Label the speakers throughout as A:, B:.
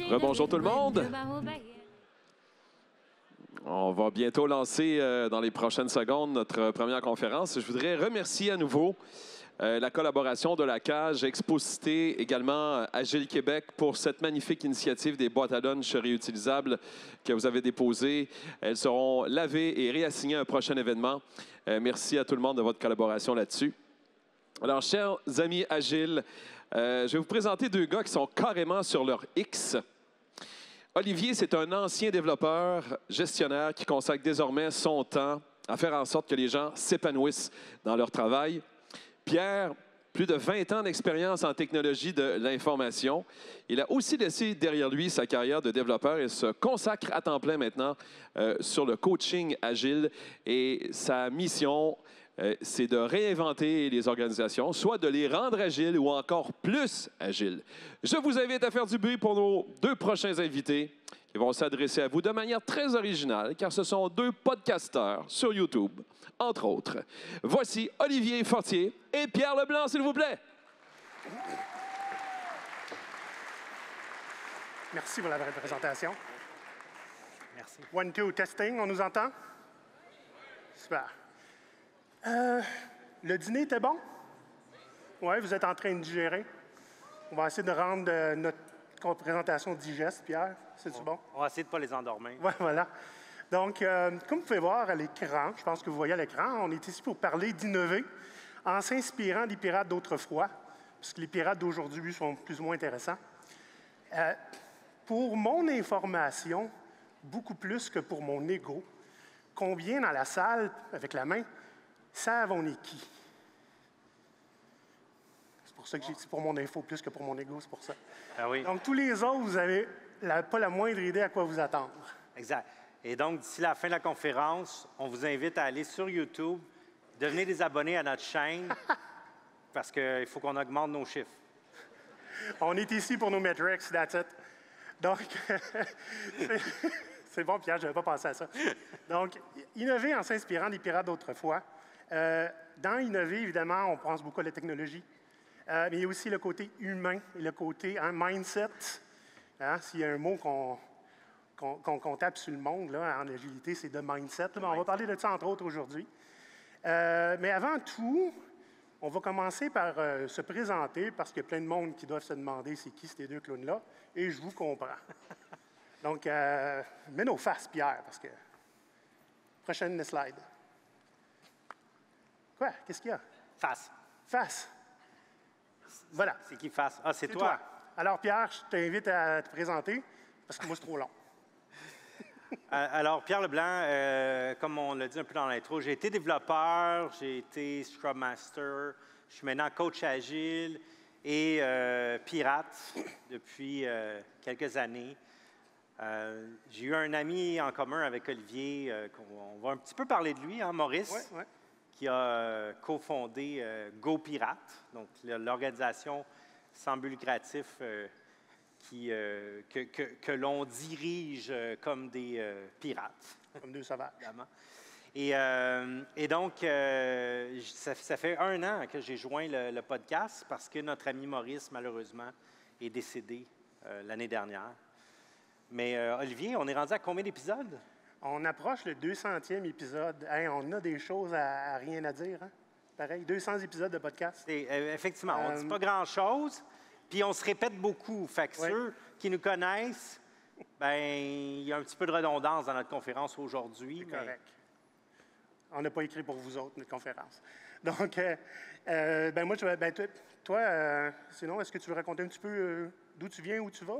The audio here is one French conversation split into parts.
A: Rebonjour tout le monde. On va bientôt lancer dans les prochaines secondes notre première conférence. Je voudrais remercier à nouveau la collaboration de la Cage, Exposité, également Agile Québec pour cette magnifique initiative des boîtes à lunch réutilisables que vous avez déposées. Elles seront lavées et réassignées à un prochain événement. Merci à tout le monde de votre collaboration là-dessus. Alors, chers amis Agile, je vais vous présenter deux gars qui sont carrément sur leur X. Olivier, c'est un ancien développeur gestionnaire qui consacre désormais son temps à faire en sorte que les gens s'épanouissent dans leur travail. Pierre, plus de 20 ans d'expérience en technologie de l'information. Il a aussi laissé derrière lui sa carrière de développeur et se consacre à temps plein maintenant sur le coaching agile. Et sa mission, c'est de réinventer les organisations, soit de les rendre agiles ou encore plus agiles. Je vous invite à faire du bruit pour nos deux prochains invités qui vont s'adresser à vous de manière très originale, car ce sont deux podcasteurs sur YouTube, entre autres. Voici Olivier Fortier et Pierre Leblanc, s'il vous plaît.
B: Merci pour la présentation. Merci. 1, 2, testing, on nous entend? Super. Le dîner était bon? Oui, vous êtes en train de digérer. On va essayer de rendre notre présentation digeste, Pierre. C'est-tu bon?
C: On va essayer de ne pas les endormir.
B: Oui, voilà. Donc, comme vous pouvez voir à l'écran, je pense que vous voyez à l'écran, on est ici pour parler d'innover en s'inspirant des pirates d'autrefois, parce que les pirates d'aujourd'hui sont plus ou moins intéressants. Pour mon information, beaucoup plus que pour mon ego, combien dans la salle, avec la main, savent on est qui? C'est pour ça que j'ai dit pour mon info plus que pour mon ego, c'est pour ça.
C: Ah oui.
B: Donc, tous les autres, vous n'avez pas la moindre idée à quoi vous attendre.
C: Exact. Et donc, d'ici la fin de la conférence, on vous invite à aller sur YouTube, devenir des abonnés à notre chaîne, parce qu'il faut qu'on augmente nos chiffres.
B: On est ici pour nos metrics, that's it. Donc, c'est bon, Pierre, je n'avais pas pensé à ça. Donc, innover en s'inspirant des pirates d'autrefois. Dans innover, évidemment, on pense beaucoup à la technologie, mais il y a aussi le côté humain et le côté mindset. Hein, s'il y a un mot qu'on tape sur le monde là, en agilité, c'est de mindset. Là, on va parler de ça, entre autres, aujourd'hui. Mais avant tout, on va commencer par se présenter, parce qu'il y a plein de monde qui doivent se demander c'est qui ces deux clowns-là, et je vous comprends. Donc, mets nos faces, Pierre, parce que... Prochaine slide. Quoi? Qu'est-ce qu'il y a?
C: Face.
B: Face. Voilà.
C: C'est qui face? Ah, c'est toi.
B: Alors, Pierre, je t'invite à te présenter, parce que moi, c'est trop long.
C: Alors, Pierre Leblanc, comme on l'a dit un peu dans l'intro, j'ai été développeur, j'ai été Scrum Master, je suis maintenant coach agile et pirate depuis quelques années. J'ai eu un ami en commun avec Olivier, on va un petit peu parler de lui, hein, Maurice, qui a cofondé GoPirate, donc l'organisation sans but lucratif que l'on dirige comme des pirates.
B: Comme deux sauvages.
C: Et donc, ça fait 1 an que j'ai joint le podcast parce que notre ami Maurice, malheureusement, est décédé l'année dernière. Mais Olivier, on est rendu à combien d'épisodes?
B: On approche le 200e épisode. Hey, on a des choses à rien à dire. Hein? Pareil, 200 épisodes de podcast.
C: Effectivement, on ne dit pas grand-chose. Puis on se répète beaucoup. Fait que ceux qui nous connaissent, ben il y a un petit peu de redondance dans notre conférence aujourd'hui.
B: C'est correct. On n'a pas écrit pour vous autres, notre conférence. Donc, moi, toi, sinon, est-ce que tu veux raconter un petit peu d'où tu viens, où tu vas?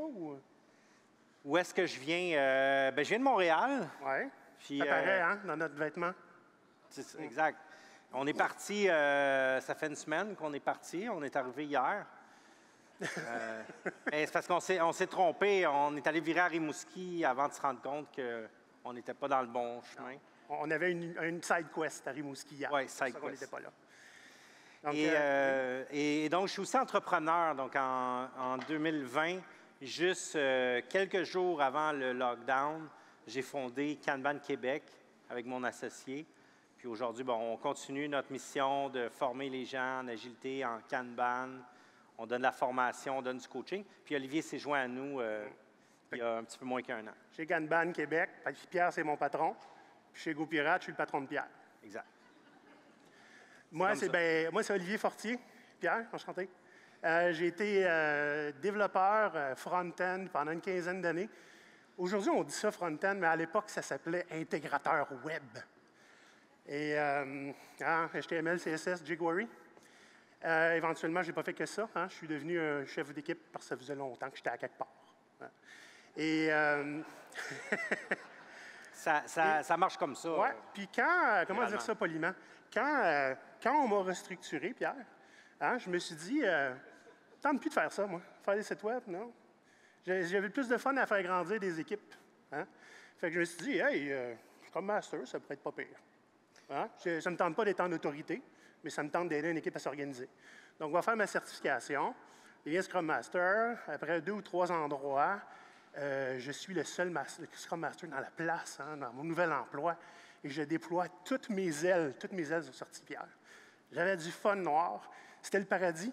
C: Où est-ce que je viens? Je viens de Montréal.
B: Oui. Ça paraît, hein, dans notre vêtement.
C: Exact. On est parti, ça fait 1 semaine qu'on est parti. On est arrivé hier. C'est parce qu'on s'est trompé. On est allé virer à Rimouski avant de se rendre compte qu'on n'était pas dans le bon chemin.
B: Non. On avait une side quest à Rimouski hier.
C: Oui, side quest.
B: On n'était pas là. Donc,
C: et donc, je suis aussi entrepreneur. Donc, en 2020, juste quelques jours avant le lockdown, j'ai fondé Kanban Québec avec mon associé. Puis aujourd'hui, on continue notre mission de former les gens en agilité, en Kanban. On donne de la formation, on donne du coaching. Puis Olivier s'est joint à nous il y a un petit peu moins qu'un an.
B: Chez Kanban Québec, puis Pierre, c'est mon patron. Puis chez GoPirate, je suis le patron de Pierre.
C: Exact.
B: Moi, c'est Olivier Fortier. Pierre, enchanté. J'ai été développeur front-end pendant une quinzaine d'années. Aujourd'hui, on dit ça front-end, mais à l'époque, ça s'appelait intégrateur web. Et HTML, CSS, jQuery. Éventuellement, je n'ai pas fait que ça. Je suis devenu un chef d'équipe parce que ça faisait longtemps que j'étais à quelque part. Et
C: ça marche comme ça.
B: Oui, puis comment dire ça poliment? Quand on m'a restructuré, Pierre, je me suis dit, tente plus de faire ça, moi, faire des sites web, non? J'avais plus de fun à faire grandir des équipes. Fait que je me suis dit, hey, comme master, ça pourrait être pas pire. Ça ne me tente pas d'être en autorité, mais ça me tente d'aider une équipe à s'organiser. Donc, on va faire ma certification. Je deviens Scrum Master. Après 2 ou 3 endroits, je suis le seul Scrum Master dans la place, dans mon nouvel emploi, et je déploie toutes mes ailes sont sorties Pierre. J'avais du fun noir. C'était le paradis.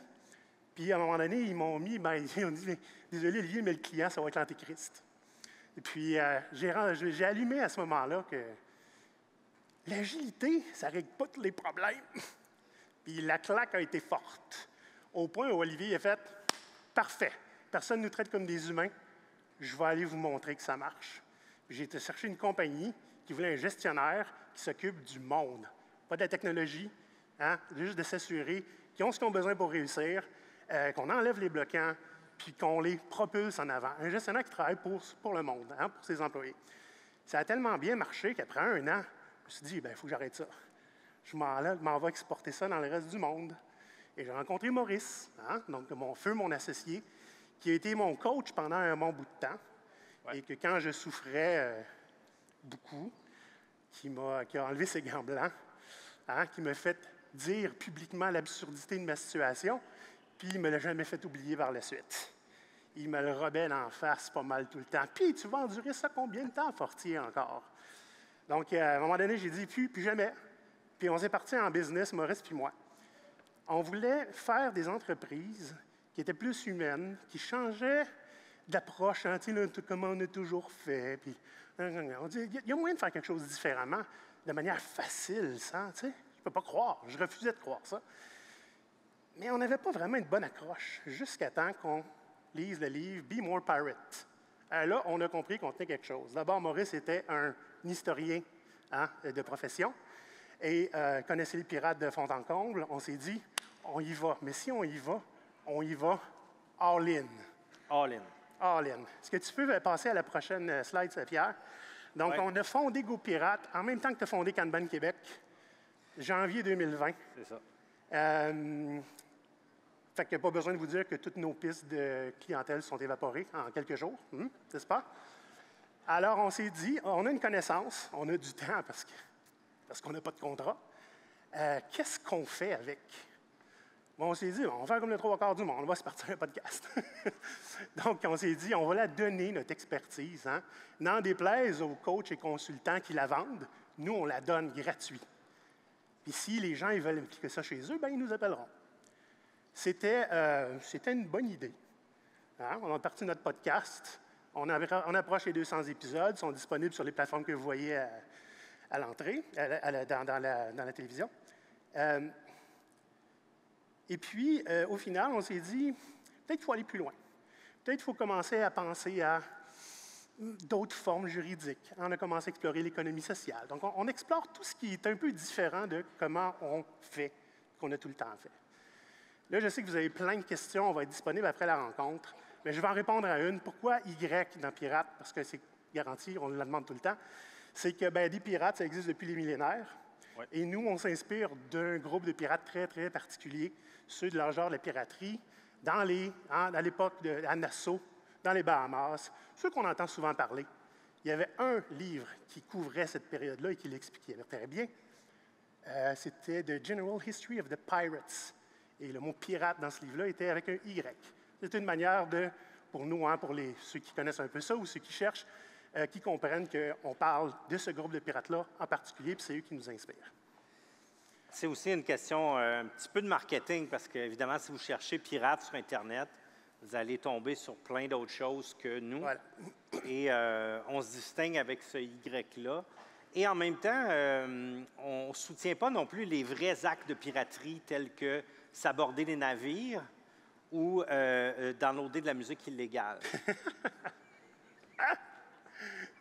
B: Puis, à un moment donné, ils m'ont dit, désolé, Olivier, mais le client, ça va être l'Antéchrist. Et puis, j'ai allumé à ce moment-là que l'agilité, ça ne règle pas tous les problèmes. Puis, la claque a été forte, au point où Olivier a fait « Parfait, personne ne nous traite comme des humains, je vais aller vous montrer que ça marche. » J'ai été chercher une compagnie qui voulait un gestionnaire qui s'occupe du monde, pas de la technologie, juste de s'assurer qu'ils ont ce qu'ils ont besoin pour réussir, qu'on enlève les bloquants, puis qu'on les propulse en avant. Un gestionnaire qui travaille pour le monde, pour ses employés. Ça a tellement bien marché qu'après 1 an, je me suis dit, il faut que j'arrête ça. Je m'en vais exporter ça dans le reste du monde. Et j'ai rencontré Maurice, donc mon associé, qui a été mon coach pendant un bon bout de temps. Ouais. Et que quand je souffrais beaucoup, qui a enlevé ses gants blancs, qui m'a fait dire publiquement l'absurdité de ma situation, puis il ne me l'a jamais fait oublier par la suite. Il me le rebelle en face pas mal tout le temps. Puis, tu vas endurer ça combien de temps, Fortier, encore? Donc, à un moment donné, j'ai dit, plus jamais. Puis, on s'est parti en business, Maurice puis moi. On voulait faire des entreprises qui étaient plus humaines, qui changeaient d'approche, comme on a toujours fait. Puis, on dit, il y a moyen de faire quelque chose différemment, de manière facile, ça, tu sais. Je ne peux pas croire. Je refusais de croire ça. Mais on n'avait pas vraiment une bonne accroche, jusqu'à temps qu'on lise le livre « Be More Pirate ». Là, on a compris qu'on tenait quelque chose. D'abord, Maurice était un historien de profession et connaissait les pirates de fond en comble. On s'est dit, on y va. Mais si on y va all-in.
C: All-in.
B: All-in. Est-ce que tu peux passer à la prochaine slide, Pierre? Donc, on a fondé GoPirate en même temps que tu as fondé Kanban Québec, janvier 2020.
C: C'est ça.
B: Fait qu'il n'y a pas besoin de vous dire que toutes nos pistes de clientèle sont évaporées en quelques jours, n'est-ce pas? Alors, on s'est dit, on a une connaissance, on a du temps parce qu'on n'a pas de contrat. Qu'est-ce qu'on fait avec? Bon, on s'est dit, on va faire comme le 3/4 du monde, on va se partir un podcast. Donc, on s'est dit, on va la donner, notre expertise. N'en déplaise aux coachs et consultants qui la vendent, nous, on la donne gratuit. Puis si les gens ils veulent impliquer ça chez eux, ils nous appelleront. C'était une bonne idée. On a parti notre podcast. On approche les 200 épisodes. Ils sont disponibles sur les plateformes que vous voyez à l'entrée, dans la télévision. Et puis, au final, on s'est dit, peut-être qu'il faut aller plus loin. Peut-être qu'il faut commencer à penser à d'autres formes juridiques. On a commencé à explorer l'économie sociale. Donc, on explore tout ce qui est un peu différent de comment on fait, qu'on a tout le temps fait. Là, je sais que vous avez plein de questions. On va être disponible après la rencontre. Mais je vais en répondre à une. Pourquoi Y dans Pirate? Parce que c'est garanti, on la demande tout le temps. C'est que des pirates, ça existe depuis les millénaires. Ouais. Et nous, on s'inspire d'un groupe de pirates très, très particulier, ceux de l'âge d'or de la piraterie, à l'époque à Nassau, dans les Bahamas, ceux qu'on entend souvent parler. Il y avait un livre qui couvrait cette période-là et qui l'expliquait très bien. C'était « The General History of the Pirates ». Et le mot « pirate » dans ce livre-là était avec un Y. C'est une manière pour nous, pour ceux qui connaissent un peu ça ou ceux qui cherchent, qui comprennent qu'on parle de ce groupe de pirates-là en particulier, puis c'est eux qui nous inspirent.
C: C'est aussi une question un petit peu de marketing, parce qu'évidemment, si vous cherchez « pirate » sur Internet, vous allez tomber sur plein d'autres choses que nous.
B: Voilà.
C: Et on se distingue avec ce Y-là. Et en même temps, on ne soutient pas non plus les vrais actes de piraterie tels que s'aborder des navires ou downloader de la musique illégale.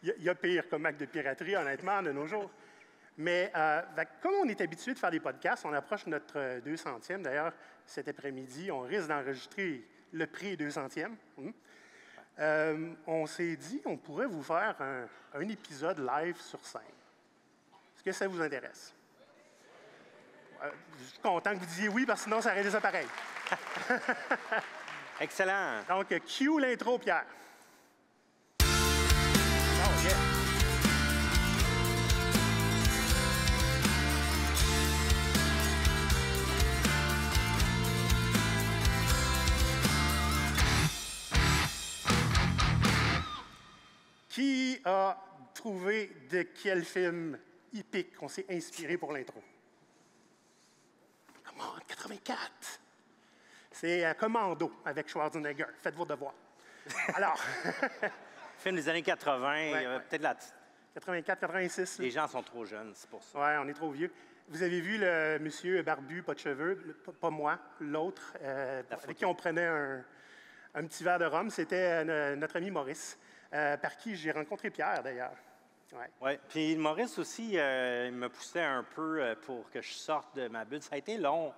B: Il y a pire comme acte de piraterie, honnêtement, de nos jours. Mais comme on est habitué de faire des podcasts, on approche notre 200e. D'ailleurs, cet après-midi, on risque d'enregistrer le prix 200e. On s'est dit qu'on pourrait vous faire un épisode live sur scène. Est-ce que ça vous intéresse? Je suis content que vous disiez oui, parce que sinon, ça aurait des appareils.
C: Excellent.
B: Donc, cue l'intro, Pierre.
C: Oh, yeah.
B: Qui a trouvé de quel film hippique on s'est inspiré pour l'intro? Come on, 84! C'est Commando avec Schwarzenegger. Faites vos devoirs. Alors,
C: Film des années 80,
B: Ouais.
C: peut-être la...
B: 84, 86.
C: Les gens sont trop jeunes, c'est pour ça.
B: Oui, on est trop vieux. Vous avez vu le monsieur barbu, pas de cheveux, pas moi, l'autre, avec qui on prenait un petit verre de rhum. C'était notre ami Maurice, par qui j'ai rencontré Pierre, d'ailleurs. Ouais.
C: Oui. Puis Maurice aussi, il me poussait un peu pour que je sorte de ma bulle. Ça a été long,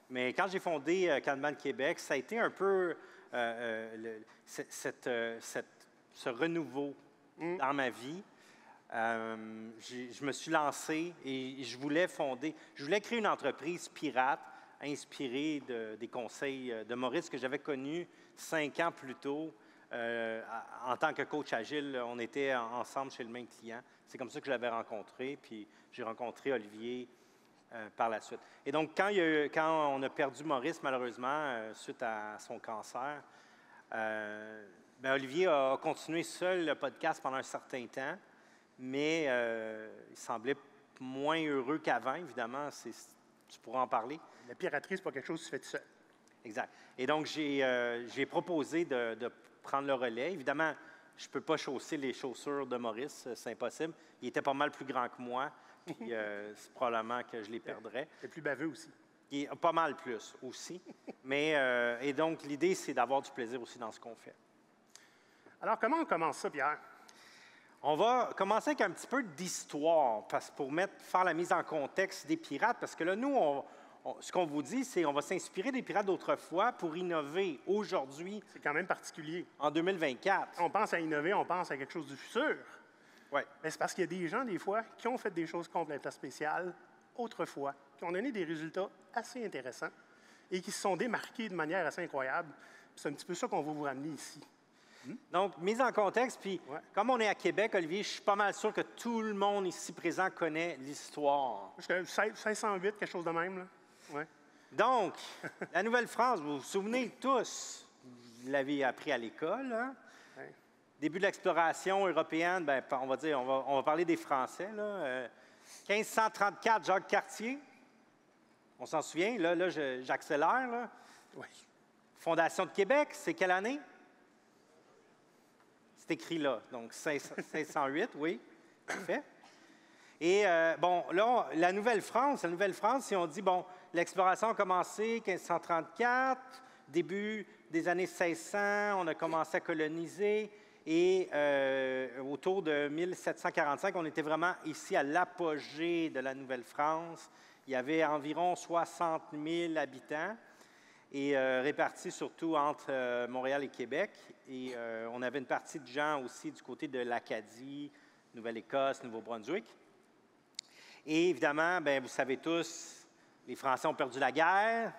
C: mais quand j'ai fondé Kanban Québec, ça a été un peu ce renouveau dans ma vie. Je me suis lancé et je voulais créer une entreprise pirate inspirée des conseils de Maurice que j'avais connu 5 ans plus tôt. En tant que coach agile, on était ensemble chez le même client. C'est comme ça que je l'avais rencontré, puis j'ai rencontré Olivier par la suite. Et donc, quand on a perdu Maurice, malheureusement, suite à son cancer, Olivier a continué seul le podcast pendant un certain temps, mais il semblait moins heureux qu'avant, évidemment. Tu pourras en parler.
B: La piraterie, c'est pas quelque chose que tu fais tout seul.
C: Exact. Et donc, j'ai proposé de prendre le relais. Évidemment, je ne peux pas chausser les chaussures de Maurice, c'est impossible. Il était pas mal plus grand que moi, puis c'est probablement que je les perdrais.
B: C'est plus baveux aussi.
C: Il est pas mal plus aussi. Mais, et donc, l'idée, c'est d'avoir du plaisir aussi dans ce qu'on fait. Alors,
B: comment on commence ça, Pierre?
C: On va commencer avec un petit peu d'histoire, pour faire la mise en contexte des pirates, parce que là, nous, ce qu'on vous dit, c'est qu'on va s'inspirer des pirates d'autrefois pour innover aujourd'hui.
B: C'est quand même particulier.
C: En 2024.
B: On pense à innover, on pense à quelque chose du futur.
C: Oui.
B: Mais c'est parce qu'il y a des gens, des fois, qui ont fait des choses complètement spéciales autrefois, qui ont donné des résultats assez intéressants et qui se sont démarqués de manière assez incroyable. C'est un petit peu ça qu'on va vous ramener ici.
C: Donc, mise en contexte, puis comme on est à Québec, Olivier, je suis pas mal sûr que tout le monde ici présent connaît l'histoire.
B: 1608, quelque chose de même, là. Ouais.
C: Donc, la Nouvelle-France, vous vous souvenez tous, vous l'avez appris à l'école, hein?
B: Ouais.
C: Début de l'exploration européenne, on va parler des Français, là. 1534, Jacques Cartier, on s'en souvient, là j'accélère, là.
B: Oui.
C: Fondation de Québec, c'est quelle année? C'est écrit là, donc 1608, oui, parfait. Et là, la Nouvelle-France, si on dit, l'exploration a commencé en 1534, début des années 1600, on a commencé à coloniser, et autour de 1745, on était vraiment ici à l'apogée de la Nouvelle-France. Il y avait environ 60 000 habitants, et répartis surtout entre Montréal et Québec. Et on avait une partie de gens aussi du côté de l'Acadie, Nouvelle-Écosse, Nouveau-Brunswick. Et évidemment, vous savez tous, les Français ont perdu la guerre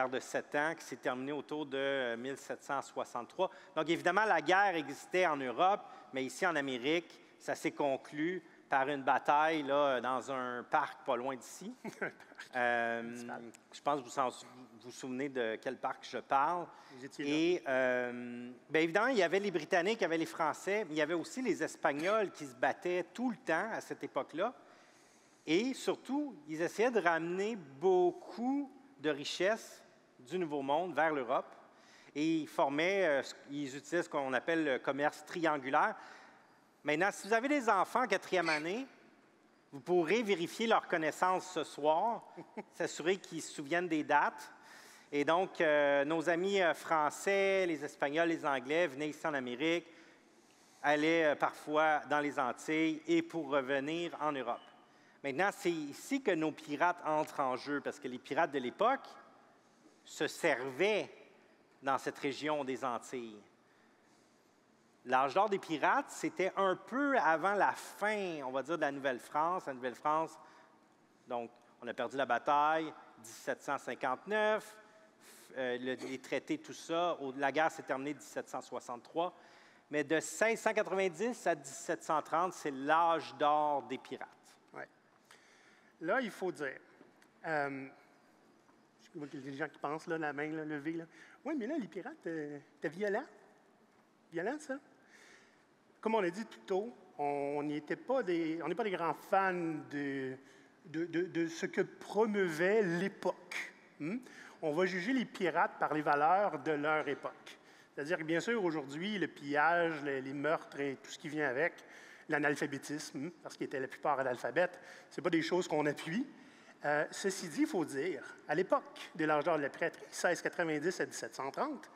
C: de 7 ans qui s'est terminée autour de 1763. Donc évidemment, la guerre existait en Europe, mais ici en Amérique, ça s'est conclu par une bataille là, dans un parc pas loin d'ici. Je pense que vous vous souvenez de quel parc je parle.
B: Vous étiez là.
C: Et évidemment, il y avait les Britanniques, il y avait les Français, mais il y avait aussi les Espagnols qui se battaient tout le temps à cette époque-là. Et surtout, ils essayaient de ramener beaucoup de richesses du Nouveau Monde vers l'Europe. et ils utilisaient ce qu'on appelle le commerce triangulaire. Maintenant, si vous avez des enfants en 4e année, vous pourrez vérifier leurs connaissances ce soir, s'assurer qu'ils se souviennent des dates. Et donc, nos amis français, les Espagnols, les Anglais venaient ici en Amérique, allaient parfois dans les Antilles et pour revenir en Europe. Maintenant, c'est ici que nos pirates entrent en jeu, parce que les pirates de l'époque se servaient dans cette région des Antilles. L'âge d'or des pirates, c'était un peu avant la fin, on va dire, de la Nouvelle-France. La Nouvelle-France, donc, on a perdu la bataille, 1759, les traités, tout ça. La guerre s'est terminée en 1763. Mais de 1690 à 1730, c'est l'âge d'or des pirates.
B: Ouais. Là, il faut dire, je vois qu'il y a des gens qui pensent, là, la main là, levée. Là. Oui, mais là, les pirates, c'était violent. Violent, ça. Comme on l'a dit plus tôt, on n'est pas des grands fans de ce que promeuvait l'époque. On va juger les pirates par les valeurs de leur époque. C'est-à-dire que, bien sûr, aujourd'hui, le pillage, les meurtres et tout ce qui vient avec, l'analphabétisme, parce qu'ils étaient la plupart analphabètes, ce n'est pas des choses qu'on appuie. Ceci dit, il faut dire, à l'époque de l'âge d'or de la prêtrise, 1690 à 1730,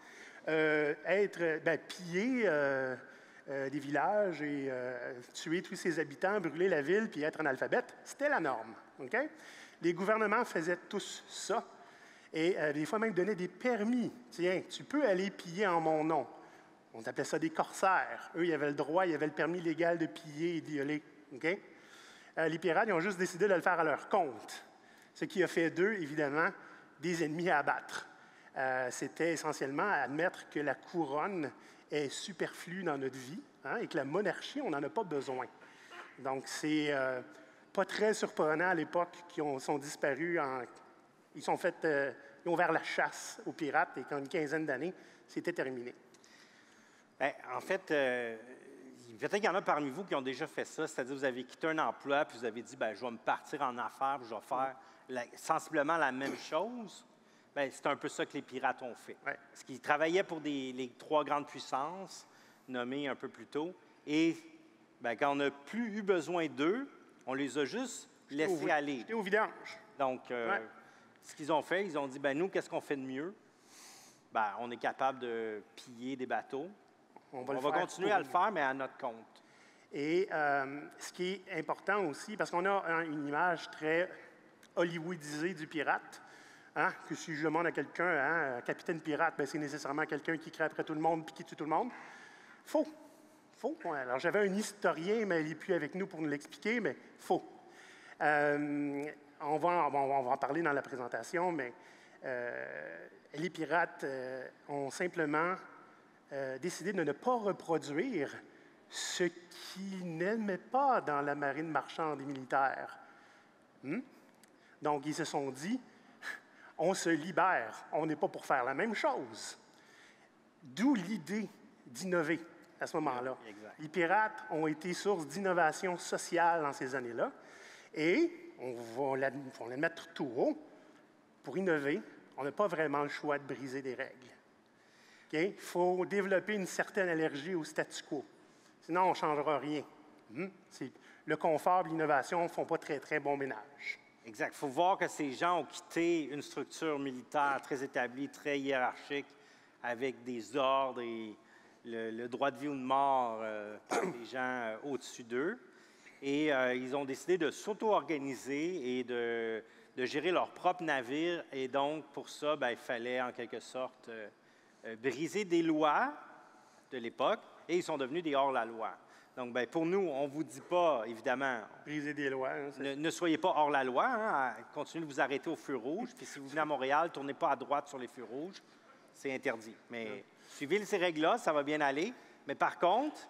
B: piller des villages et tuer tous ses habitants, brûler la ville puis être analphabète, c'était la norme. Okay? Les gouvernements faisaient tous ça et des fois même donnaient des permis. Tiens, tu peux aller piller en mon nom. On appelait ça des corsaires. Eux, ils avaient le droit, ils avaient le permis légal de piller et de violer. Okay? Les pirates, ils ont juste décidé de le faire à leur compte. Ce qui a fait d'eux, évidemment, des ennemis à abattre. C'était essentiellement admettre que la couronne est superflue dans notre vie et que la monarchie, on n'en a pas besoin. Donc, c'est pas très surprenant à l'époque qu'ils sont disparus. Ils ont ouvert la chasse aux pirates et qu'en une quinzaine d'années, c'était terminé.
C: Bien, en fait, peut-être qu'il y en a parmi vous qui ont déjà fait ça, c'est-à-dire vous avez quitté un emploi puis vous avez dit, bien, je vais me partir en affaires, puis je vais faire sensiblement la même chose. Bien, c'est un peu ça que les pirates ont fait.
B: Ouais.
C: Parce qu'ils travaillaient pour les 3 grandes puissances, nommées un peu plus tôt, et bien, quand on n'a plus eu besoin d'eux, on les a juste laissés aller.
B: C'était au vidange.
C: Donc, ce qu'ils ont fait, ils ont dit, bien, nous, qu'est-ce qu'on fait de mieux? Bien, on est capable de piller des bateaux. On va continuer à le faire, mais à notre compte.
B: Et ce qui est important aussi, parce qu'on a une image très hollywoodisée du pirate, que si je demande à quelqu'un, capitaine pirate, c'est nécessairement quelqu'un qui crie après tout le monde puis qui tue tout le monde. Faux. Faux. Alors, j'avais un historien, mais il n'est plus avec nous pour nous l'expliquer, mais faux. On va en parler dans la présentation, mais les pirates ont simplement décidé de ne pas reproduire ce qu'ils n'aimaient pas dans la marine marchande et militaire. Donc, ils se sont dit, on se libère, on n'est pas pour faire la même chose. D'où l'idée d'innover à ce moment-là.
C: Exact.
B: Les pirates ont été source d'innovation sociale dans ces années-là, et on va l'admettre tout haut, pour innover, on n'a pas vraiment le choix de briser des règles. Okay? Il faut développer une certaine allergie au statu quo. Sinon, on ne changera rien. Le confort et l'innovation ne font pas très, très bon ménage.
C: Exact. Il faut voir que ces gens ont quitté une structure militaire très établie, très hiérarchique, avec des ordres et le droit de vie ou de mort par les gens au-dessus d'eux. Et ils ont décidé de s'auto-organiser et de gérer leur propre navire. Et donc, pour ça, il fallait en quelque sorte briser des lois de l'époque, et ils sont devenus des hors-la-loi. Donc, pour nous, on ne vous dit pas, évidemment,
B: briser des lois.
C: Ne soyez pas hors-la-loi, continuez de vous arrêter au feu rouge, puis si vous venez à Montréal, ne tournez pas à droite sur les feux rouges, c'est interdit. Mais suivez ces règles-là, ça va bien aller. Mais par contre,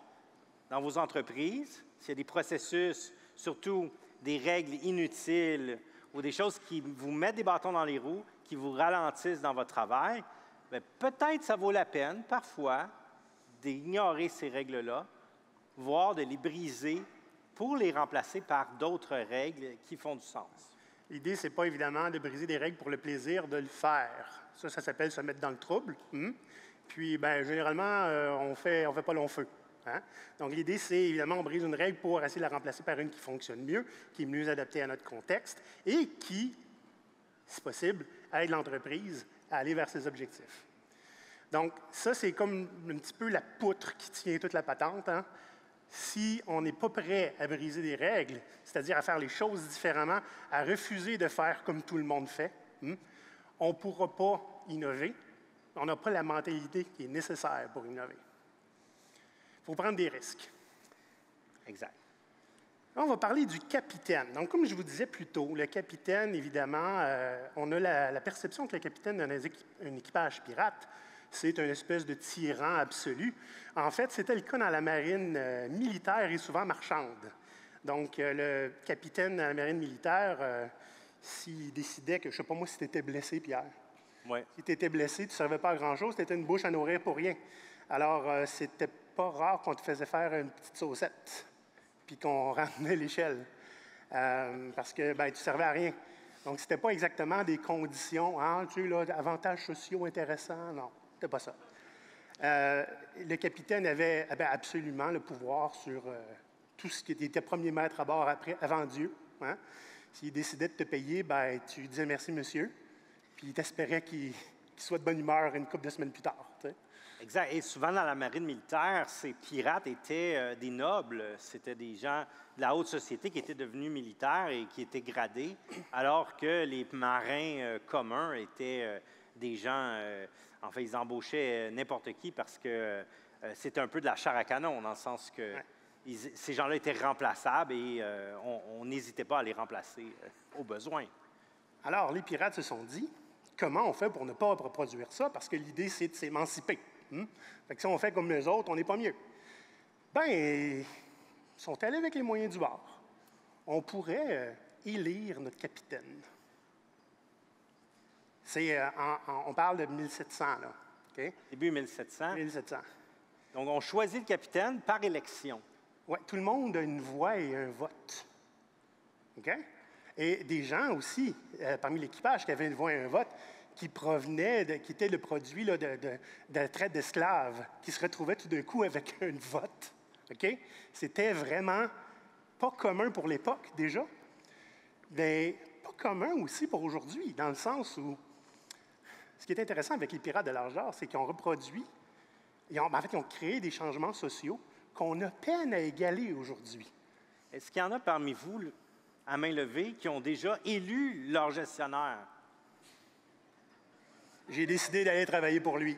C: dans vos entreprises, s'il y a des processus, surtout des règles inutiles ou des choses qui vous mettent des bâtons dans les roues, qui vous ralentissent dans votre travail, peut-être ça vaut la peine, parfois, d'ignorer ces règles-là, voire de les briser pour les remplacer par d'autres règles qui font du sens.
B: L'idée, ce n'est pas évidemment de briser des règles pour le plaisir de le faire. Ça s'appelle se mettre dans le trouble. Puis, ben, généralement, on fait pas long feu. Hein? Donc, l'idée, c'est évidemment, on brise une règle pour essayer de la remplacer par une qui fonctionne mieux, qui est mieux adaptée à notre contexte et qui, si possible, aide l'entreprise à aller vers ses objectifs. Donc, ça, c'est comme un petit peu la poutre qui tient toute la patente. Hein? Si on n'est pas prêt à briser des règles, c'est-à-dire à faire les choses différemment, à refuser de faire comme tout le monde fait, on ne pourra pas innover. On n'a pas la mentalité qui est nécessaire pour innover. Il faut prendre des risques.
C: Exact.
B: Là, on va parler du capitaine. Donc, comme je vous disais plus tôt, le capitaine, évidemment, on a la perception que le capitaine d'un équipage pirate, c'est une espèce de tyran absolu. En fait, c'était le cas dans la marine militaire et souvent marchande. Donc, le capitaine de la marine militaire, s'il décidait que, je ne sais pas moi, si tu étais blessé, Pierre,
C: Ouais.
B: si tu étais blessé, tu ne servais pas à grand-chose, tu étais une bouche à nourrir pour rien. Alors, c'était pas rare qu'on te faisait faire une petite saucette, puis qu'on ramenait l'échelle, parce que ben, tu ne servais à rien. Donc, ce n'était pas exactement des conditions, hein, tu sais, là, avantages sociaux intéressants, non, c'était pas ça. Le capitaine avait absolument le pouvoir sur tout ce qui était premier maître à bord avant Dieu. Hein. S'il décidait de te payer, ben, tu disais merci, monsieur, puis il t'espérait qu'il soit de bonne humeur une couple de semaines plus tard. Tu sais.
C: Exact. Et souvent, dans la marine militaire, ces pirates étaient des nobles. C'était des gens de la haute société qui étaient devenus militaires et qui étaient gradés, alors que les marins communs étaient des gens... en fait, ils embauchaient n'importe qui parce que c'était un peu de la chair à canon, dans le sens que ces gens-là étaient remplaçables et on n'hésitait pas à les remplacer au besoin.
B: Alors, les pirates se sont dit, comment on fait pour ne pas reproduire ça? Parce que l'idée, c'est de s'émanciper. Fait que si on fait comme les autres, on n'est pas mieux. Ben, ils sont allés avec les moyens du bord. On pourrait élire notre capitaine. On parle de 1700, là. Okay?
C: Début 1700.
B: 1700.
C: Donc, on choisit le capitaine par élection.
B: Oui, tout le monde a une voix et un vote. OK? Et des gens aussi, parmi l'équipage, qui avaient une voix et un vote, qui étaient le produit là, de traite d'esclaves, qui se retrouvaient tout d'un coup avec un vote. OK? C'était vraiment pas commun pour l'époque, déjà, mais pas commun aussi pour aujourd'hui, dans le sens où ce qui est intéressant avec les pirates de l'âge d'or, c'est qu'ils ont reproduit, ils ont créé des changements sociaux qu'on a peine à égaler aujourd'hui.
C: Est-ce qu'il y en a parmi vous, à main levée, qui ont déjà élu leur gestionnaire?
B: J'ai décidé d'aller travailler pour lui.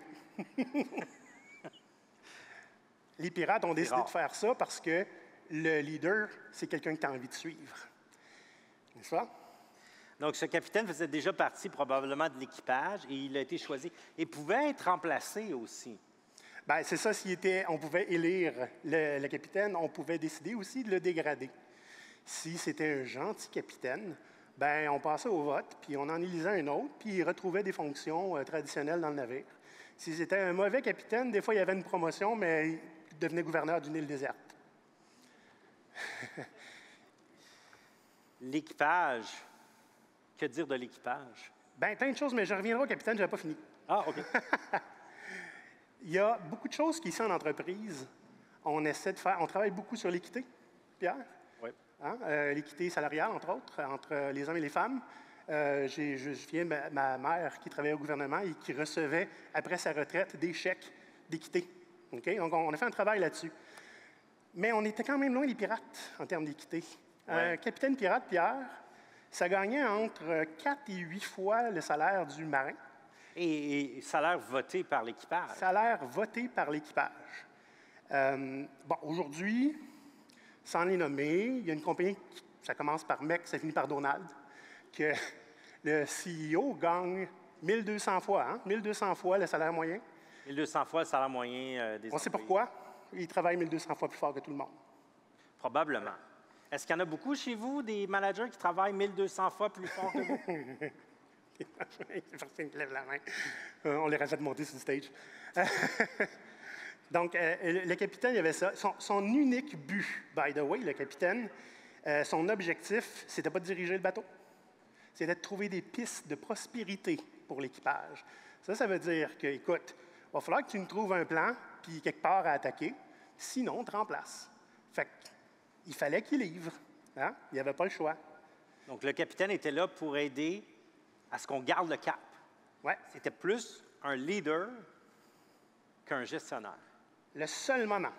B: Les pirates ont décidé de faire ça parce que le leader, c'est quelqu'un que tu as envie de suivre. N'est-ce pas?
C: Donc, ce capitaine faisait déjà partie probablement de l'équipage et il a été choisi. Et pouvait être remplacé aussi.
B: Bien, c'est ça, on pouvait élire le capitaine, on pouvait décider aussi de le dégrader. Si c'était un gentil capitaine, ben on passait au vote, puis on en élisait un autre, puis il retrouvait des fonctions traditionnelles dans le navire. Si c'était un mauvais capitaine, des fois, il y avait une promotion, mais il devenait gouverneur d'une île déserte.
C: L'équipage. Que dire de l'équipage?
B: Bien, plein de choses, mais je reviendrai au capitaine, je n'avais pas fini.
C: Ah, OK.
B: Il y a beaucoup de choses qu'ici en entreprise, on essaie de faire. On travaille beaucoup sur l'équité, Pierre.
C: Oui.
B: Hein? L'équité salariale, entre autres, entre les hommes et les femmes. Je viens de ma mère qui travaillait au gouvernement et qui recevait, après sa retraite, des chèques d'équité. Okay? Donc, on a fait un travail là-dessus. Mais on était quand même loin des pirates en termes d'équité.
C: Ouais.
B: Capitaine pirate, Pierre, ça gagnait entre 4 et 8 fois le salaire du marin.
C: Et salaire voté par l'équipage.
B: Salaire voté par l'équipage. Bon, aujourd'hui, sans les nommer, il y a une compagnie, ça commence par MEC, ça finit par Donald, que le CEO gagne 1200 fois, hein? 1200 fois le salaire moyen.
C: 1200 fois le salaire moyen des
B: On sait
C: employés.
B: pourquoi. Il travaille 1200 fois plus fort que tout le monde.
C: Probablement. Est-ce qu'il y en a beaucoup chez vous, des managers qui travaillent 1200 fois plus fort que vous?
B: Personne qui lève la main. On les a fait monter sur le stage. Donc, le capitaine, il avait ça. Son unique but, by the way, le capitaine, son objectif, c'était pas de diriger le bateau. C'était de trouver des pistes de prospérité pour l'équipage. Ça veut dire que, écoute, va falloir que tu nous trouves un plan, puis quelque part à attaquer, sinon on te remplace. Fait qu'il fallait qu'il livre. Hein? Il n'y avait pas le choix.
C: Donc, le capitaine était là pour aider à ce qu'on garde le cap.
B: Ouais.
C: C'était plus un leader qu'un gestionnaire.
B: Le seul moment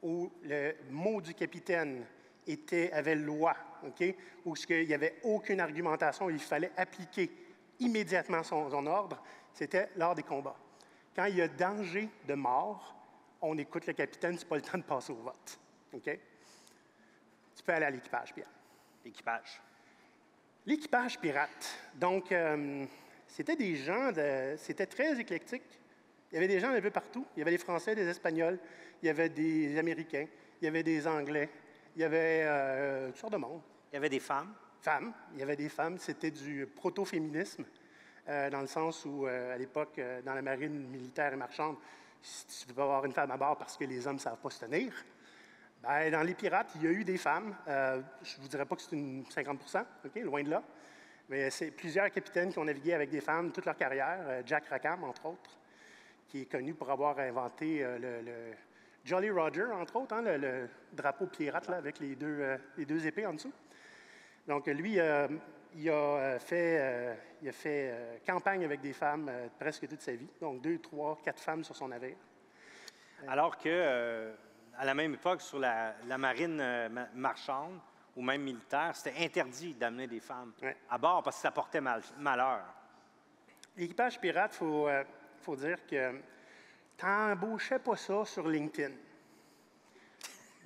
B: où le mot du capitaine avait loi, OK? Où il n'y avait aucune argumentation, il fallait appliquer immédiatement son ordre, c'était lors des combats. Quand il y a danger de mort, on écoute le capitaine, ce n'est pas le temps de passer au vote. OK? Tu peux aller à l'équipage, Pierre.
C: L'équipage.
B: L'équipage pirate. Donc, c'était des gens, c'était très éclectique. Il y avait des gens un peu partout. Il y avait des Français, des Espagnols, il y avait des Américains, il y avait des Anglais, il y avait toutes sortes de monde.
C: Il y avait des femmes.
B: Femmes, il y avait des femmes. C'était du proto-féminisme, dans le sens où, à l'époque, dans la marine militaire et marchande, tu ne peux pas avoir une femme à bord parce que les hommes ne savent pas se tenir. Bien, dans les pirates, il y a eu des femmes. Je ne vous dirais pas que c'est une 50 OK, loin de là. Mais c'est plusieurs capitaines qui ont navigué avec des femmes toute leur carrière. Jack Rackham, entre autres, qui est connu pour avoir inventé le Jolly Roger, entre autres, hein, le drapeau pirate là, avec les deux épées en dessous. Donc, lui, il a fait campagne avec des femmes presque toute sa vie. Donc, 2, 3, 4 femmes sur son navire.
C: Alors que, à la même époque, sur la marine marchande ou même militaire, c'était interdit d'amener des femmes à bord parce que ça portait malheur.
B: L'équipage pirate, il faut dire que tu n'embauchais pas ça sur LinkedIn.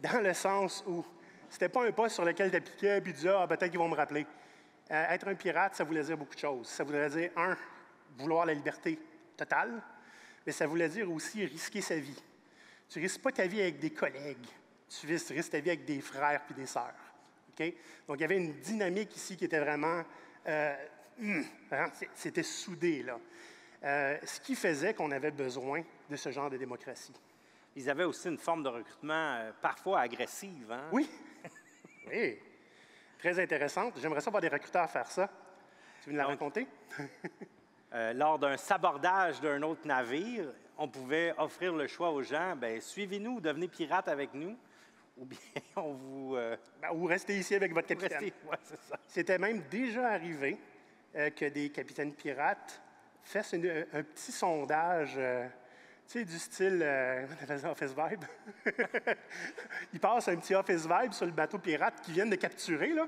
B: Dans le sens où c'était pas un poste sur lequel tu appliquais et tu disais « Ah, peut-être qu'ils vont me rappeler ». Être un pirate, ça voulait dire beaucoup de choses. Ça voulait dire, vouloir la liberté totale, mais ça voulait dire aussi risquer sa vie. Tu ne risques pas ta vie avec des collègues, tu risques ta vie avec des frères puis des sœurs. Okay? Donc, il y avait une dynamique ici qui était vraiment... c'était soudé, là. Ce qui faisait qu'on avait besoin de ce genre de démocratie.
C: Ils avaient aussi une forme de recrutement parfois agressive. Hein?
B: Oui. Oui. Très intéressante. J'aimerais ça voir des recruteurs faire ça. Tu veux nous la raconter?
C: Lors d'un sabordage d'un autre navire, on pouvait offrir le choix aux gens, bien, suivez-nous, devenez pirate avec nous, ou bien on vous...
B: ou restez ici avec votre capitaine.
C: Ouais, c'est ça.
B: C'était même déjà arrivé que des capitaines pirates fassent un petit sondage, tu sais, du style Office Vibe. Ils passent un petit Office Vibe sur le bateau pirate qu'ils viennent de capturer, là.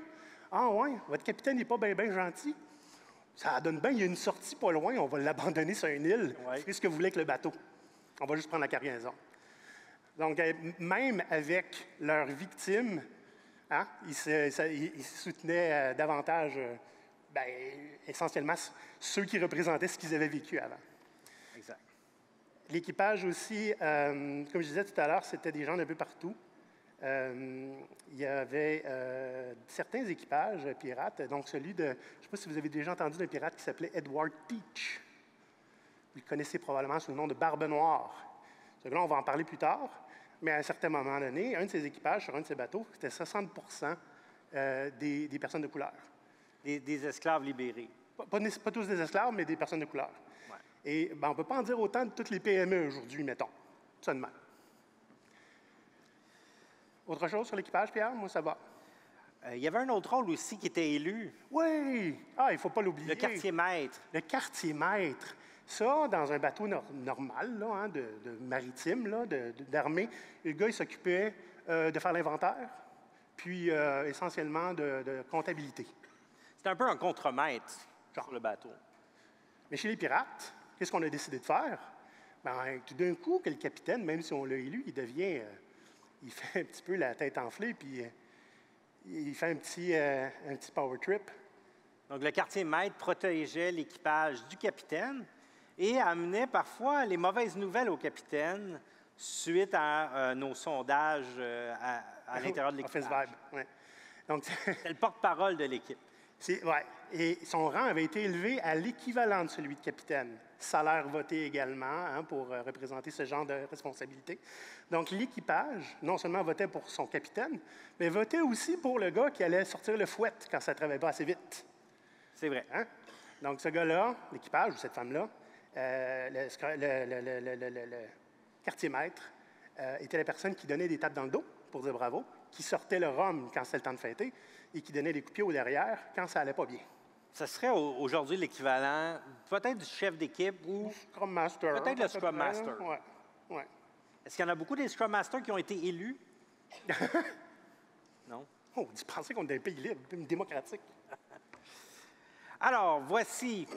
B: Ah ouais, votre capitaine n'est pas bien gentil. Ça donne bien, il y a une sortie pas loin, on va l'abandonner sur une île.
C: Ouais.
B: Faites ce que vous voulez avec le bateau. On va juste prendre la cargaison. Donc, même avec leurs victimes, hein, ils se soutenaient davantage, essentiellement, ceux qui représentaient ce qu'ils avaient vécu avant.
C: Exact. L'équipage
B: aussi, comme je disais tout à l'heure, c'était des gens d'un peu partout. Il y avait certains équipages pirates, donc celui de, je ne sais pas si vous avez déjà entendu d'un pirate qui s'appelait Edward Teach. Vous le connaissez probablement sous le nom de Barbe Noire. Ce gars-là, on va en parler plus tard, mais à un certain moment donné, un de ses équipages sur un de ses bateaux, c'était 60 des personnes de couleur.
C: Des esclaves libérés.
B: Pas tous des esclaves, mais des personnes de couleur.
C: Ouais.
B: Et on ne peut pas en dire autant de toutes les PME aujourd'hui, mettons. Ça de même. Autre chose sur l'équipage, Pierre? Moi, ça va.
C: Il y avait un autre rôle aussi qui était élu.
B: Oui! Ah, il ne faut pas l'oublier.
C: Le quartier-maître.
B: Le quartier-maître. Ça, dans un bateau normal, là, hein, de maritime, là, d'armée, le gars, il s'occupait de faire l'inventaire, puis essentiellement de comptabilité.
C: C'était un peu un contremaître sur le bateau.
B: Mais chez les pirates, qu'est-ce qu'on a décidé de faire? Bien, tout d'un coup, que le capitaine, même si on l'a élu, il devient... il fait un petit peu la tête enflée, puis il fait un petit power trip.
C: Donc, le quartier-maître protégeait l'équipage du capitaine et amenait parfois les mauvaises nouvelles au capitaine suite à nos sondages à l'intérieur de l'équipage.
B: Office Vibe, ouais. Donc,
C: c'est le porte-parole de l'équipe.
B: Ouais. Et son rang avait été élevé à l'équivalent de celui de capitaine. Salaire voté également, hein, pour représenter ce genre de responsabilité. Donc, l'équipage, non seulement votait pour son capitaine, mais votait aussi pour le gars qui allait sortir le fouet quand ça ne travaillait pas assez vite.
C: C'est vrai.
B: Hein? Donc, ce gars-là, l'équipage, ou cette femme-là, le quartier-maître était la personne qui donnait des tapes dans le dos pour dire bravo, qui sortait le rhum quand c'était le temps de fêter et qui donnait des coups de pied au derrière quand ça allait pas bien.
C: Ça serait aujourd'hui l'équivalent peut-être du chef d'équipe ou
B: Scrum Master.
C: peut-être le Scrum Master.
B: Oui. Ouais.
C: Est-ce qu'il y en a beaucoup des Scrum Masters qui ont été élus? Non?
B: Oh, tu pensais qu'on était un pays libre, démocratique.
C: Alors, voici,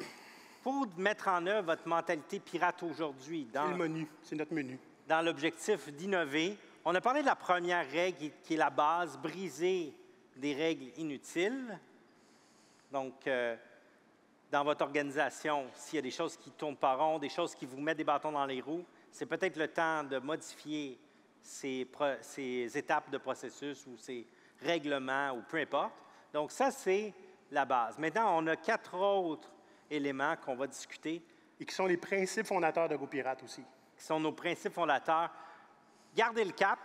C: pour mettre en œuvre votre mentalité pirate aujourd'hui,
B: C'est le menu, c'est notre menu.
C: dans l'objectif d'innover, on a parlé de la première règle qui est la base, briser des règles inutiles. Donc, dans votre organisation, s'il y a des choses qui ne tournent pas rond, des choses qui vous mettent des bâtons dans les roues, c'est peut-être le temps de modifier ces étapes de processus ou ces règlements ou peu importe. Donc, ça, c'est la base. Maintenant, on a 4 autres éléments qu'on va discuter.
B: Et qui sont les principes fondateurs de GoPirate aussi.
C: Qui sont nos principes fondateurs. Gardez le cap,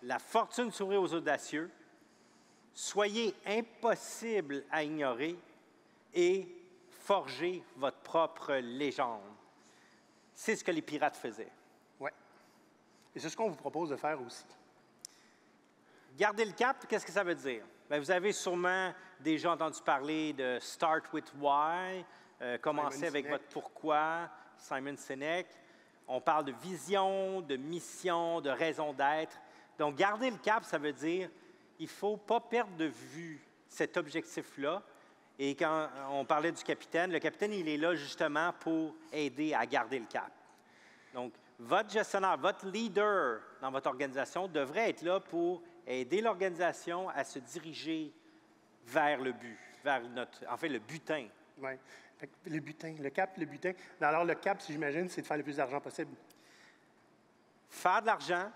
C: la fortune sourit aux audacieux, soyez impossible à ignorer et forgez votre propre légende. C'est ce que les pirates faisaient.
B: Oui. Et c'est ce qu'on vous propose de faire aussi.
C: Garder le cap, qu'est-ce que ça veut dire? Bien, vous avez sûrement déjà entendu parler de Start with Why, commencer avec votre pourquoi, Simon Sinek. On parle de vision, de mission, de raison d'être. Donc, garder le cap, ça veut dire il ne faut pas perdre de vue cet objectif-là. Et quand on parlait du capitaine, le capitaine, il est là justement pour aider à garder le cap. Donc, votre gestionnaire, votre leader dans votre organisation devrait être là pour aider l'organisation à se diriger vers le but, vers le butin.
B: Oui. Le butin, le cap, le butin. Alors, le cap, si j'imagine, c'est de faire le plus d'argent possible.
C: Faire de l'argent,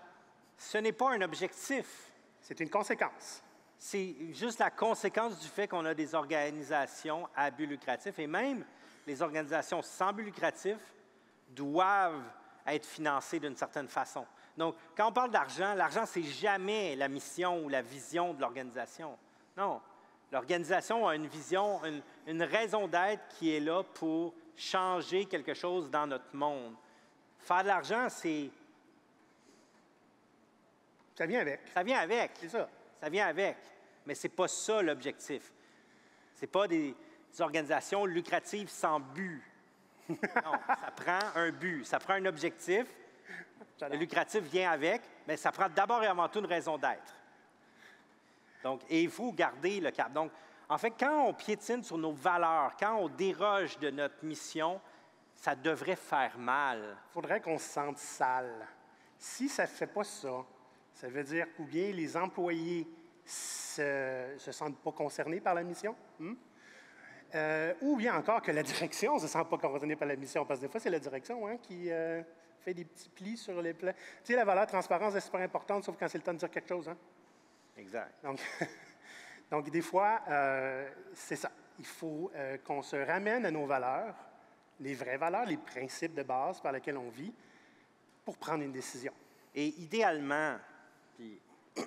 C: ce n'est pas un objectif.
B: C'est une conséquence.
C: C'est juste la conséquence du fait qu'on a des organisations à but lucratif. Et même les organisations sans but lucratif doivent être financées d'une certaine façon. Donc, quand on parle d'argent, l'argent, c'est jamais la mission ou la vision de l'organisation. Non. L'organisation a une vision, une raison d'être qui est là pour changer quelque chose dans notre monde. Faire de l'argent, c'est...
B: Ça vient avec.
C: Ça vient avec.
B: C'est ça.
C: Ça vient avec. Mais ce n'est pas ça l'objectif. Ce n'est pas des organisations lucratives sans but. Non, ça prend un but, ça prend un objectif. Le lucratif vient avec, mais ça prend d'abord et avant tout une raison d'être. Donc, et il faut garder le cap. Donc, en fait, quand on piétine sur nos valeurs, quand on déroge de notre mission, ça devrait faire mal.
B: Il faudrait qu'on se sente sale. Si ça ne fait pas ça, ça veut dire ou bien les employés se sentent pas concernés par la mission, ou bien encore que la direction ne se sent pas concernée par la mission, parce que des fois, c'est la direction qui fait des petits plis sur les plans. Tu sais, la valeur transparence est super importante, sauf quand c'est le temps de dire quelque chose.
C: Exact.
B: Donc, des fois, c'est ça. Il faut qu'on se ramène à nos valeurs, les vraies valeurs, les principes de base par lesquels on vit, pour prendre une décision.
C: Et idéalement, puis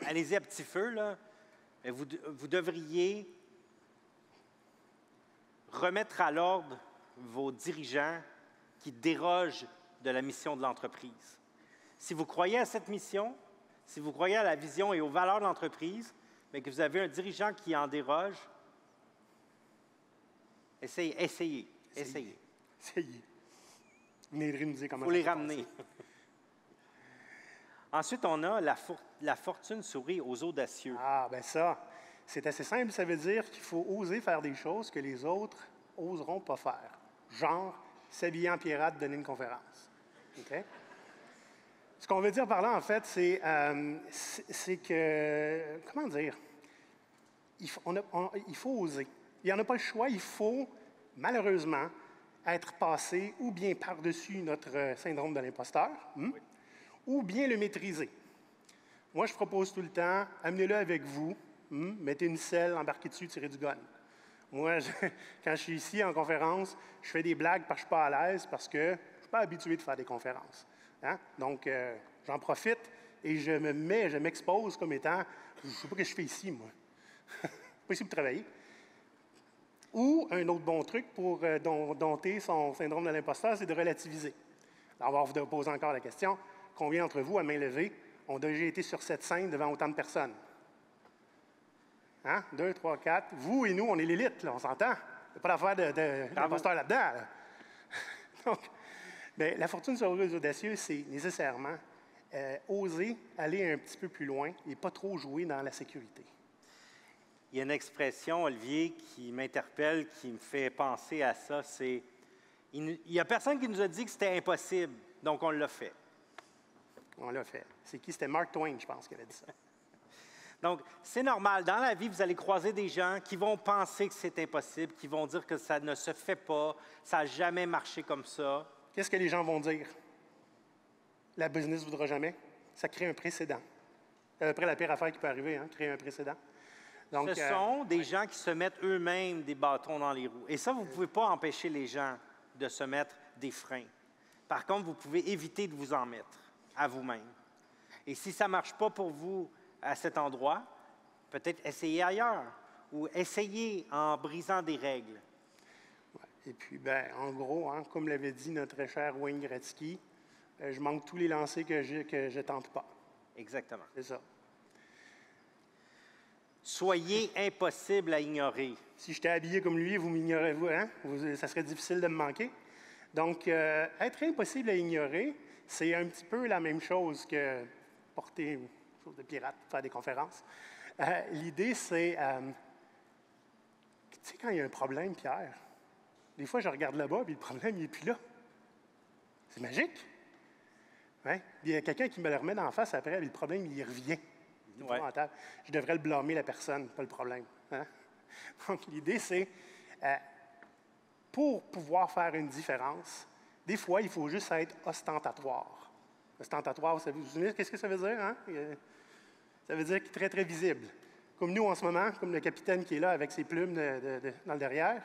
C: allez-y à petit feu, là, vous devriez remettre à l'ordre vos dirigeants qui dérogent de la mission de l'entreprise. Si vous croyez à cette mission, si vous croyez à la vision et aux valeurs de l'entreprise, mais que vous avez un dirigeant qui en déroge, essayez.
B: Vous viendrez nous dire comment
C: Il faut les ramener. Ensuite, on a la fortune sourit aux audacieux.
B: Ah, bien ça, c'est assez simple. Ça veut dire qu'il faut oser faire des choses que les autres oseront pas faire. Genre, s'habiller en pirate, donner une conférence. OK? Ce qu'on veut dire par là, en fait, c'est que, comment dire, il faut oser. Il n'y en a pas le choix, il faut, malheureusement, être passé ou bien par-dessus notre syndrome de l'imposteur, ou bien le maîtriser. Moi, je propose tout le temps, amenez-le avec vous, mettez une selle, embarquez dessus, tirez du gun. Moi, quand je suis ici en conférence, je fais des blagues parce que je ne suis pas à l'aise, parce que je ne suis pas habitué de faire des conférences. Donc, j'en profite et je m'expose comme étant, je ne sais pas ce que je fais ici, moi. Je ne suis pas ici pour travailler. Ou un autre bon truc pour dompter son syndrome de l'imposteur, c'est de relativiser. Alors, on va vous poser encore la question, combien d'entre vous, à main levée, ont déjà été sur cette scène devant autant de personnes? Hein? 2, 3, 4. Vous et nous, on est l'élite, là, on s'entend? Il n'y a pas d'affaire d'imposteur là-dedans. Là. Donc, bien, la fortune sur les audacieux, c'est nécessairement oser aller un petit peu plus loin et pas trop jouer dans la sécurité.
C: Il y a une expression, Olivier, qui m'interpelle, qui me fait penser à ça, c'est « Il n'y a personne qui nous a dit que c'était impossible, donc on l'a fait. »
B: On l'a fait. C'est qui? C'était Mark Twain, je pense, qui avait dit ça.
C: Donc, c'est normal. Dans la vie, vous allez croiser des gens qui vont penser que c'est impossible, qui vont dire que ça ne se fait pas, ça n'a jamais marché comme ça.
B: Qu'est-ce que les gens vont dire? La business ne voudra jamais. Ça crée un précédent. Après, la pire affaire qui peut arriver, hein, créer un précédent. Donc,
C: ce sont des gens qui se mettent eux-mêmes des bâtons dans les roues. Et ça, vous ne pouvez pas empêcher les gens de se mettre des freins. Par contre, vous pouvez éviter de vous en mettre à vous-même. Et si ça ne marche pas pour vous à cet endroit, peut-être essayez ailleurs ou essayez en brisant des règles.
B: Et puis, ben, en gros, hein, comme l'avait dit notre cher Wayne Gretzky, je manque tous les lancers que je ne tente pas.
C: Exactement.
B: C'est ça.
C: Soyez impossible à ignorer.
B: Si j'étais habillé comme lui, vous m'ignorez, vous, hein? Ça serait difficile de me manquer. Donc, être impossible à ignorer, c'est un petit peu la même chose que porter une chose de pirate, faire des conférences. L'idée, c'est, tu sais, quand il y a un problème, Pierre, des fois, je regarde là-bas, puis le problème, il n'est plus là. C'est magique. Ouais? Il y a quelqu'un qui me le remet d'en face après, puis le problème, il y revient.
C: Ouais.
B: Je devrais le blâmer, la personne, pas le problème. Hein? Donc, l'idée, c'est, pour pouvoir faire une différence, des fois, il faut juste être ostentatoire. Ostentatoire, vous savez, qu'est-ce que ça veut dire? Hein? Ça veut dire qu'il est très, très visible. Comme nous, en ce moment, comme le capitaine qui est là avec ses plumes dans le derrière,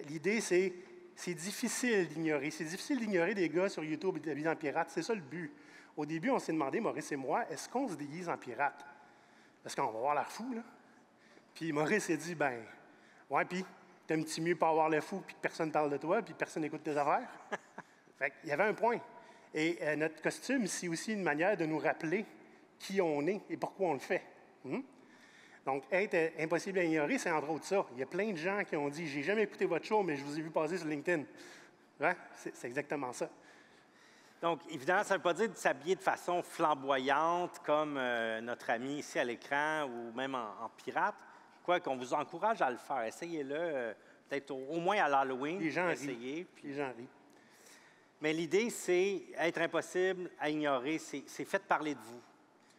B: l'idée, c'est difficile d'ignorer. C'est difficile d'ignorer des gars sur YouTube déguisés en pirates. C'est ça le but. Au début, on s'est demandé, Maurice et moi, est-ce qu'on se déguise en pirate? Parce qu'on va avoir l'air fou, là. Puis Maurice s'est dit, ben, ouais, puis t'aimes-tu mieux pas avoir l'air fou, puis que personne parle de toi, puis personne n'écoute tes affaires? Fait qu'il y avait un point. Et notre costume, c'est aussi une manière de nous rappeler qui on est et pourquoi on le fait. Donc, être impossible à ignorer, c'est entre autres ça. Il y a plein de gens qui ont dit, j'ai jamais écouté votre show, mais je vous ai vu passer sur LinkedIn. Hein? C'est exactement ça.
C: Donc, évidemment, ça ne veut pas dire de s'habiller de façon flamboyante comme notre ami ici à l'écran ou même en pirate. Quoi qu'on vous encourage à le faire. Essayez-le, peut-être au moins à l'Halloween.
B: Les gens
C: essayez,
B: rient.
C: puis...
B: Les gens rient.
C: Mais l'idée, c'est être impossible à ignorer. C'est faites parler de vous.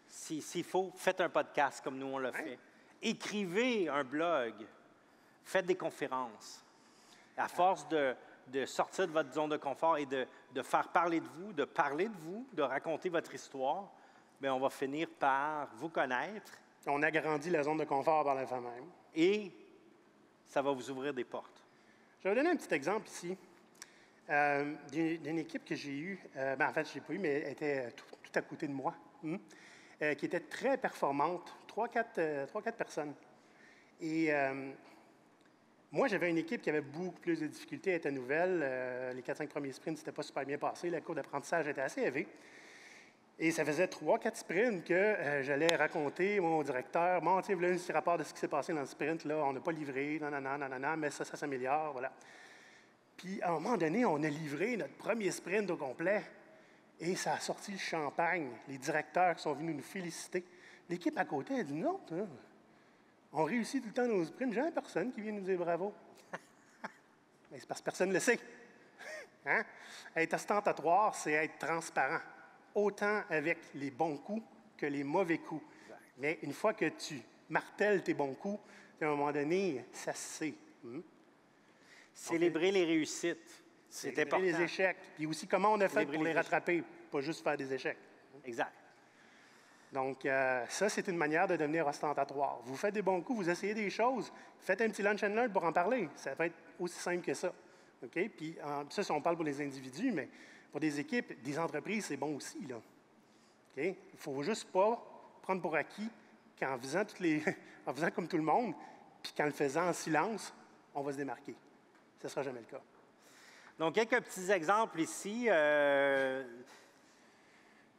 C: S'il faut, faites un podcast comme nous, on le fait. Écrivez un blog. Faites des conférences. À force de sortir de votre zone de confort et de faire parler de vous, de raconter votre histoire, bien, on va finir par vous connaître.
B: On agrandit la zone de confort par la fin même.
C: Et ça va vous ouvrir des portes.
B: Je vais vous donner un petit exemple ici d'une équipe que j'ai eue. En fait, je ne l'ai pas eue, mais elle était tout à côté de moi, qui était très performante, 3-4 personnes. Et moi, j'avais une équipe qui avait beaucoup plus de difficultés, elle était nouvelle. Les 4-5 premiers sprints, c'était pas super bien passé. La courbe d'apprentissage était assez élevée. Et ça faisait 3-4 sprints que j'allais raconter au directeur. Bon, tu sais, voilà un petit rapport de ce qui s'est passé dans le sprint, là, on n'a pas livré, non, mais ça s'améliore, voilà. Puis, à un moment donné, on a livré notre premier sprint au complet et ça a sorti le champagne. Les directeurs qui sont venus nous féliciter. L'équipe à côté a dit non, on réussit tout le temps nos sprints. Jamais personne qui vient nous dire bravo. Mais c'est parce que personne ne le sait. Hein? Être ostentatoire, c'est être transparent. Autant avec les bons coups que les mauvais coups. Mais une fois que tu martèles tes bons coups, à un moment donné, ça se sait.
C: Célébrer les réussites, c'est important.
B: Les échecs. Puis aussi, comment on a fait pour les rattraper, pas juste faire des échecs.
C: Exact.
B: Donc, ça, c'est une manière de devenir ostentatoire. Vous faites des bons coups, vous essayez des choses, faites un petit lunch and learn pour en parler. Ça peut être aussi simple que ça. OK? Puis, ça, si on parle pour les individus, mais pour des équipes, des entreprises, c'est bon aussi, là. OK? Il ne faut juste pas prendre pour acquis qu'en faisant, en faisant comme tout le monde, puis qu'en le faisant en silence, on va se démarquer. Ce ne sera jamais le cas.
C: Donc, quelques petits exemples ici.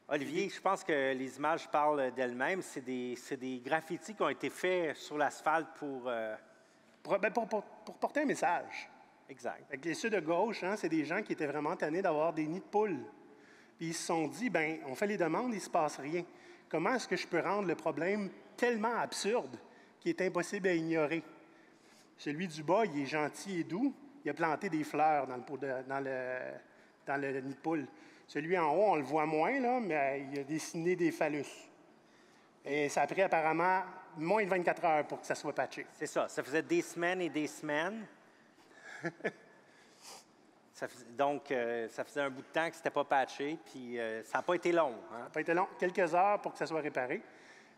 C: Olivier, je pense que les images parlent d'elles-mêmes. C'est des graffitis qui ont été faits sur l'asphalte pour...
B: Pour porter un message.
C: Exact.
B: Fait que ceux de gauche, hein, c'est des gens qui étaient vraiment tannés d'avoir des nids de poules. Puis ils se sont dit, ben, on fait les demandes, il ne se passe rien. Comment est-ce que je peux rendre le problème tellement absurde qu'il est impossible à ignorer? Celui du bas, il est gentil et doux. Il a planté des fleurs dans le nid de poule. Celui en haut, on le voit moins, là, mais il a dessiné des phallus. Et ça a pris apparemment moins de 24 heures pour que ça soit patché.
C: C'est ça. Ça faisait des semaines et des semaines. Ça faisait un bout de temps que ce n'était pas patché, puis ça n'a pas été long. Hein?
B: Ça n'a pas été long. Quelques heures pour que ça soit réparé.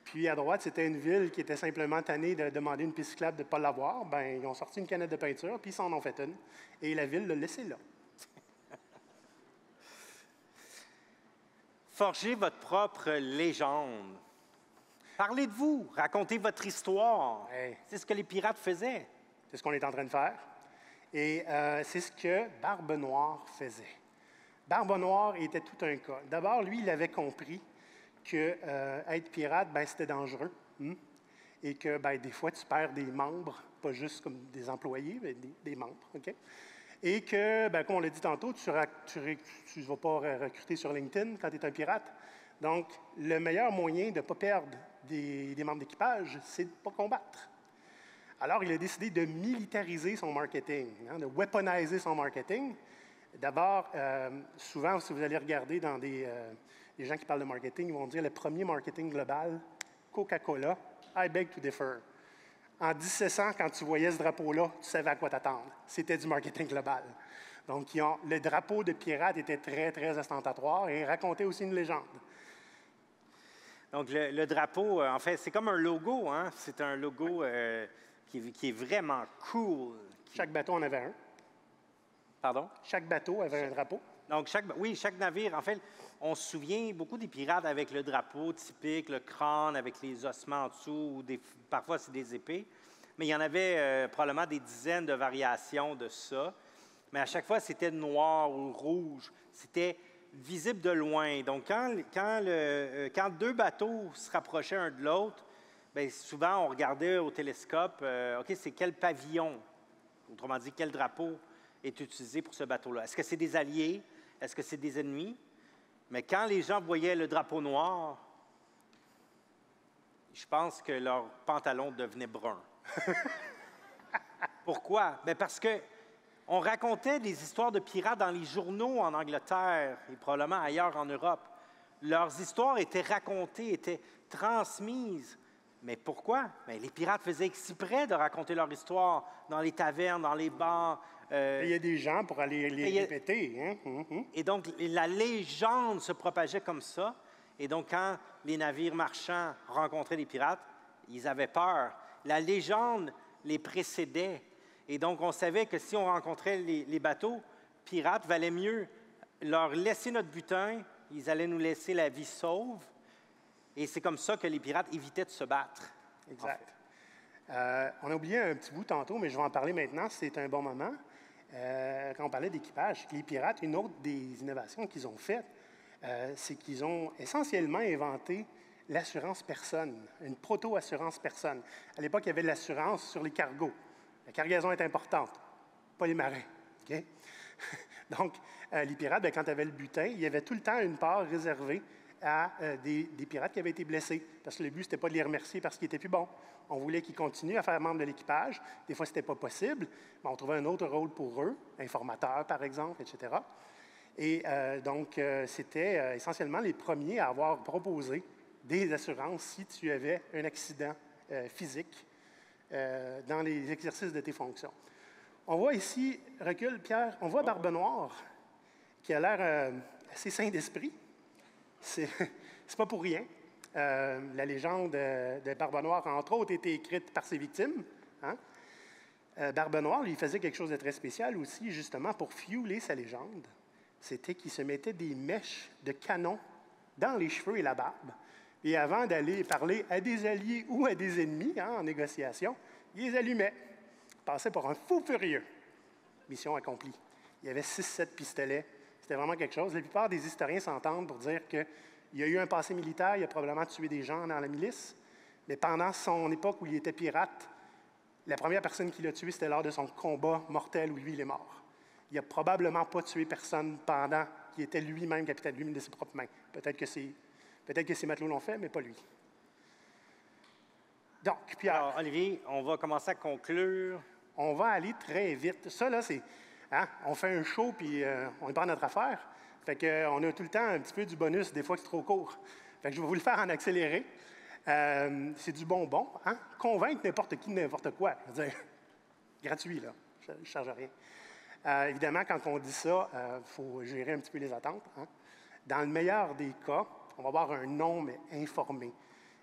B: Puis à droite, c'était une ville qui était simplement tannée de demander une piste cyclable de ne pas l'avoir. Bien, ils ont sorti une canette de peinture, puis ils s'en ont fait une. Et la ville l'a laissé là.
C: Forgez votre propre légende. Parlez de vous, racontez votre histoire.
B: Hey.
C: C'est ce que les pirates faisaient.
B: C'est ce qu'on est en train de faire. Et c'est ce que Barbe Noire faisait. Barbe Noire était tout un cas. D'abord, lui, il avait compris que être pirate, ben, c'était dangereux. Et que ben, des fois, tu perds des membres, pas juste comme des employés, mais des membres. OK? Et que, ben, comme on l'a dit tantôt, tu ne vas pas recruter sur LinkedIn quand tu es un pirate. Donc, le meilleur moyen de ne pas perdre des membres d'équipage, c'est de ne pas combattre. Alors, il a décidé de militariser son marketing, hein, de weaponiser son marketing. D'abord, souvent, si vous allez regarder dans des gens qui parlent de marketing, ils vont dire le premier marketing global, Coca-Cola, I beg to differ. En 1700, quand tu voyais ce drapeau-là, tu savais à quoi t'attendre. C'était du marketing global. Donc, le drapeau de pirate était très, très ostentatoire et racontait aussi une légende.
C: Donc, le drapeau, en fait, c'est comme un logo. Hein? C'est un logo qui est vraiment cool.
B: Chaque bateau en avait un.
C: Pardon?
B: Chaque bateau avait un drapeau.
C: Donc, chaque navire, en fait, on se souvient beaucoup des pirates avec le drapeau typique, le crâne avec les ossements en dessous, ou parfois c'est des épées. Mais il y en avait probablement des dizaines de variations de ça. Mais à chaque fois, c'était noir ou rouge. C'était visible de loin. Donc, quand deux bateaux se rapprochaient un de l'autre, bien, souvent, on regardait au télescope, OK, c'est quel pavillon, autrement dit, quel drapeau est utilisé pour ce bateau-là. Est-ce que c'est des alliés? Est-ce que c'est des ennemis? Mais quand les gens voyaient le drapeau noir, je pense que leur pantalon devenait brun. Pourquoi? Bien, parce que on racontait des histoires de pirates dans les journaux en Angleterre et probablement ailleurs en Europe. Leurs histoires étaient racontées, étaient transmises. Mais pourquoi? Bien, les pirates faisaient exprès de raconter leur histoire dans les tavernes, dans les bars.
B: Il y a des gens pour aller les répéter. Hein?
C: Et donc, la légende se propageait comme ça. Et donc, quand les navires marchands rencontraient les pirates, ils avaient peur. La légende les précédait. Et donc, on savait que si on rencontrait les bateaux pirates, valait mieux leur laisser notre butin, ils allaient nous laisser la vie sauve. Et c'est comme ça que les pirates évitaient de se battre.
B: Exact. On a oublié un petit bout tantôt, mais je vais en parler maintenant, c'est un bon moment. Quand on parlait d'équipage, les pirates, une autre des innovations qu'ils ont faites, c'est qu'ils ont essentiellement inventé l'assurance personne, une proto-assurance personne. À l'époque, il y avait de l'assurance sur les cargos. La cargaison est importante, pas les marins. Okay? Donc, les pirates, bien, quand tu avais le butin, il y avait tout le temps une part réservée à des pirates qui avaient été blessés. Parce que le but, ce n'était pas de les remercier parce qu'ils étaient plus bons. On voulait qu'ils continuent à faire membre de l'équipage. Des fois, ce n'était pas possible. Mais on trouvait un autre rôle pour eux, informateur, par exemple, etc. Et donc, c'était essentiellement les premiers à avoir proposé des assurances si tu avais un accident physique dans les exercices de tes fonctions. On voit ici, recule Pierre, on voit Barbe Noire, qui a l'air assez sain d'esprit. C'est pas pour rien. La légende de Barbe Noire, entre autres, a été écrite par ses victimes. Hein? Barbe Noire, lui, faisait quelque chose de très spécial aussi, justement, pour fueler sa légende. C'était qu'il se mettait des mèches de canon dans les cheveux et la barbe. Et avant d'aller parler à des alliés ou à des ennemis, hein, en négociation, il les allumait. passait pour un fou furieux. Mission accomplie. Il y avait 6-7 pistolets. C'était vraiment quelque chose. La plupart des historiens s'entendent pour dire qu'il y a eu un passé militaire, il a probablement tué des gens dans la milice, mais pendant son époque où il était pirate, la première personne qui l'a tué, c'était lors de son combat mortel où lui, il est mort. Il n'a probablement pas tué personne pendant qu'il était lui-même capitaine, lui-même de ses propres mains. Peut-être que ses matelots l'ont fait, mais pas lui. Donc, Pierre.
C: Alors, Olivier, on va commencer à conclure.
B: On va aller très vite. Ça, là, c'est... Hein, on fait un show, puis on est pas notre affaire. Fait qu'on a tout le temps un petit peu du bonus, des fois que c'est trop court. Fait que je vais vous le faire en accéléré. C'est du bonbon. Hein? Convaincre n'importe qui de n'importe quoi. Je veux dire, gratuit, là. Je ne charge rien. Évidemment, quand on dit ça, il faut gérer un petit peu les attentes. Hein? Dans le meilleur des cas, on va avoir un nom, mais informé.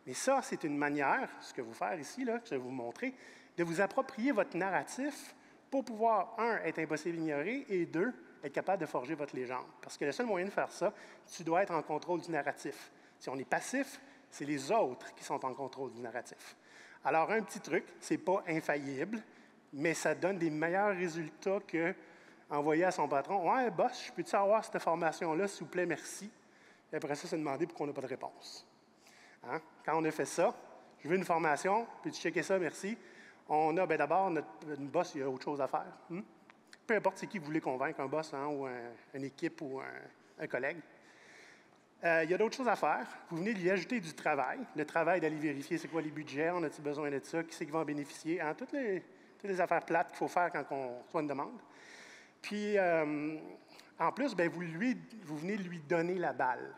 B: Mais ça, c'est une manière, ce que vous faire ici, là, que je vais vous montrer, de vous approprier votre narratif pour pouvoir, un, être impossible à ignorer, et deux, être capable de forger votre légende. Parce que le seul moyen de faire ça, tu dois être en contrôle du narratif. Si on est passif, c'est les autres qui sont en contrôle du narratif. Alors, un petit truc, c'est pas infaillible, mais ça donne des meilleurs résultats que envoyer à son patron. « Ouais, boss, je peux-tu avoir cette formation-là, s'il vous plaît, merci. » Et après ça, c'est demander pourquoi on n'a pas de réponse. Hein? Quand on a fait ça, je veux une formation, puis tu checker ça, merci. On a, bien d'abord, notre boss, il y a autre chose à faire. Peu importe c'est qui vous voulez convaincre, un boss hein, ou une équipe ou un collègue. Il y a d'autres choses à faire. Vous venez lui ajouter du travail. Le travail d'aller vérifier c'est quoi les budgets, on a-t-il besoin de ça, qui c'est qui va en bénéficier. Hein? Toutes les affaires plates qu'il faut faire quand on reçoit une demande. Puis, en plus, bien, vous venez lui donner la balle.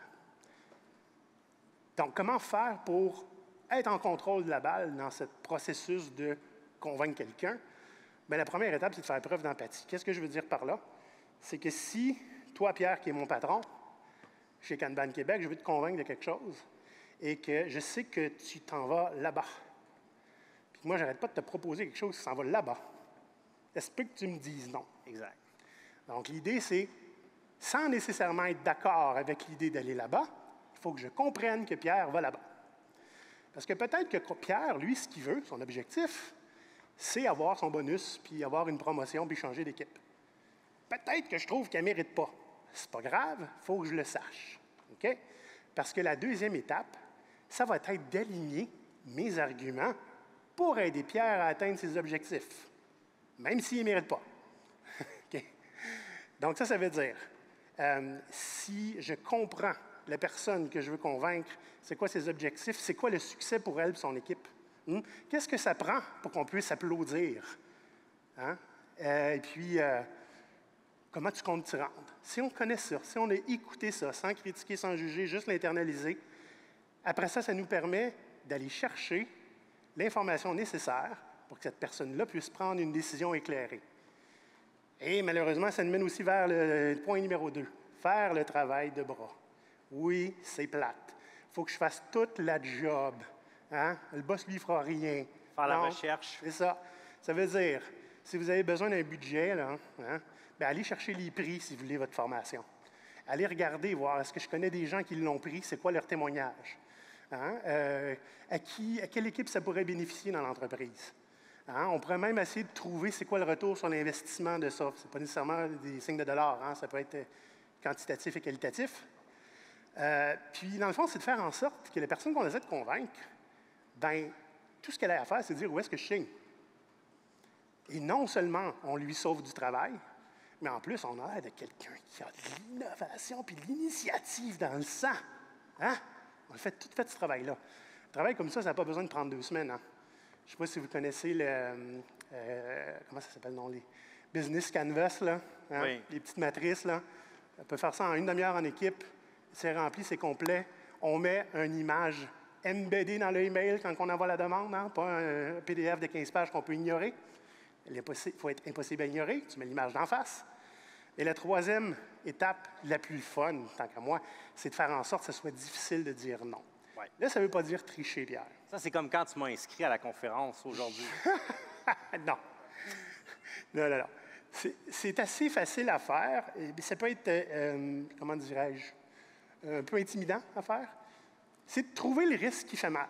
B: Donc, comment faire pour être en contrôle de la balle dans ce processus de convaincre quelqu'un? Bien, la première étape, c'est de faire preuve d'empathie. Qu'est-ce que je veux dire par là? C'est que si, toi, Pierre, qui est mon patron, chez Kanban Québec, je veux te convaincre de quelque chose et que je sais que tu t'en vas là-bas. Puis moi, je n'arrête pas de te proposer quelque chose qui s'en va là-bas. Est-ce que tu me dises non?
C: Exact.
B: Donc, l'idée, c'est, sans nécessairement être d'accord avec l'idée d'aller là-bas, il faut que je comprenne que Pierre va là-bas. Parce que peut-être que Pierre, lui, ce qu'il veut, son objectif, c'est avoir son bonus, puis avoir une promotion, puis changer d'équipe. Peut-être que je trouve qu'elle ne mérite pas. C'est pas grave, il faut que je le sache. OK? Parce que la deuxième étape, ça va être d'aligner mes arguments pour aider Pierre à atteindre ses objectifs, même s'il ne mérite pas. OK? Donc, ça veut dire, si je comprends la personne que je veux convaincre, c'est quoi ses objectifs, c'est quoi le succès pour elle et son équipe. Qu'est-ce que ça prend pour qu'on puisse applaudir? Hein? Et puis, comment tu comptes t'y rendre? Si on connaît ça, si on a écouté ça, sans critiquer, sans juger, juste l'internaliser, après ça, ça nous permet d'aller chercher l'information nécessaire pour que cette personne-là puisse prendre une décision éclairée. Et malheureusement, ça nous mène aussi vers le point numéro 2, faire le travail de bras. Oui, c'est plate. Il faut que je fasse toute la job. Hein? Le boss, lui, ne fera rien.
C: Faire la recherche.
B: C'est ça. Ça veut dire, si vous avez besoin d'un budget, là, hein, bien, allez chercher les prix si vous voulez votre formation. Allez regarder, voir, est-ce que je connais des gens qui l'ont pris, c'est quoi leur témoignage? Hein? À quelle équipe ça pourrait bénéficier dans l'entreprise? Hein? On pourrait même essayer de trouver c'est quoi le retour sur l'investissement de ça. Ce n'est pas nécessairement des signes de dollars, hein? Ça peut être quantitatif et qualitatif. Puis, dans le fond, c'est de faire en sorte que les personnes qu'on essaie de convaincre, bien, tout ce qu'elle a à faire, c'est de dire où est-ce que je signe. Et non seulement on lui sauve du travail, mais en plus, on a l'air de quelqu'un qui a de l'innovation puis de l'initiative dans le sang. Hein? On a tout fait ce travail-là. Un travail comme ça n'a pas besoin de prendre 2 semaines. Hein? Je ne sais pas si vous connaissez comment ça s'appelle, non, les business canvas, là, hein?
C: Oui.
B: Les petites matrices. Là. On peut faire ça en 1 demi-heure en équipe. C'est rempli, c'est complet. On met une image embeddée dans le email quand on envoie la demande, hein? Pas un PDF de 15 pages qu'on peut ignorer. Il faut être impossible à ignorer. Tu mets l'image d'en face. Et la troisième étape, la plus fun, tant qu'à moi, c'est de faire en sorte que ce soit difficile de dire non.
C: Ouais.
B: Là, ça ne veut pas dire tricher, Pierre.
C: Ça, c'est comme quand tu m'as inscrit à la conférence aujourd'hui.
B: Non. Non, non, non. C'est assez facile à faire. Ça peut être, comment dirais-je, un peu intimidant à faire. C'est de trouver le risque qui fait mal.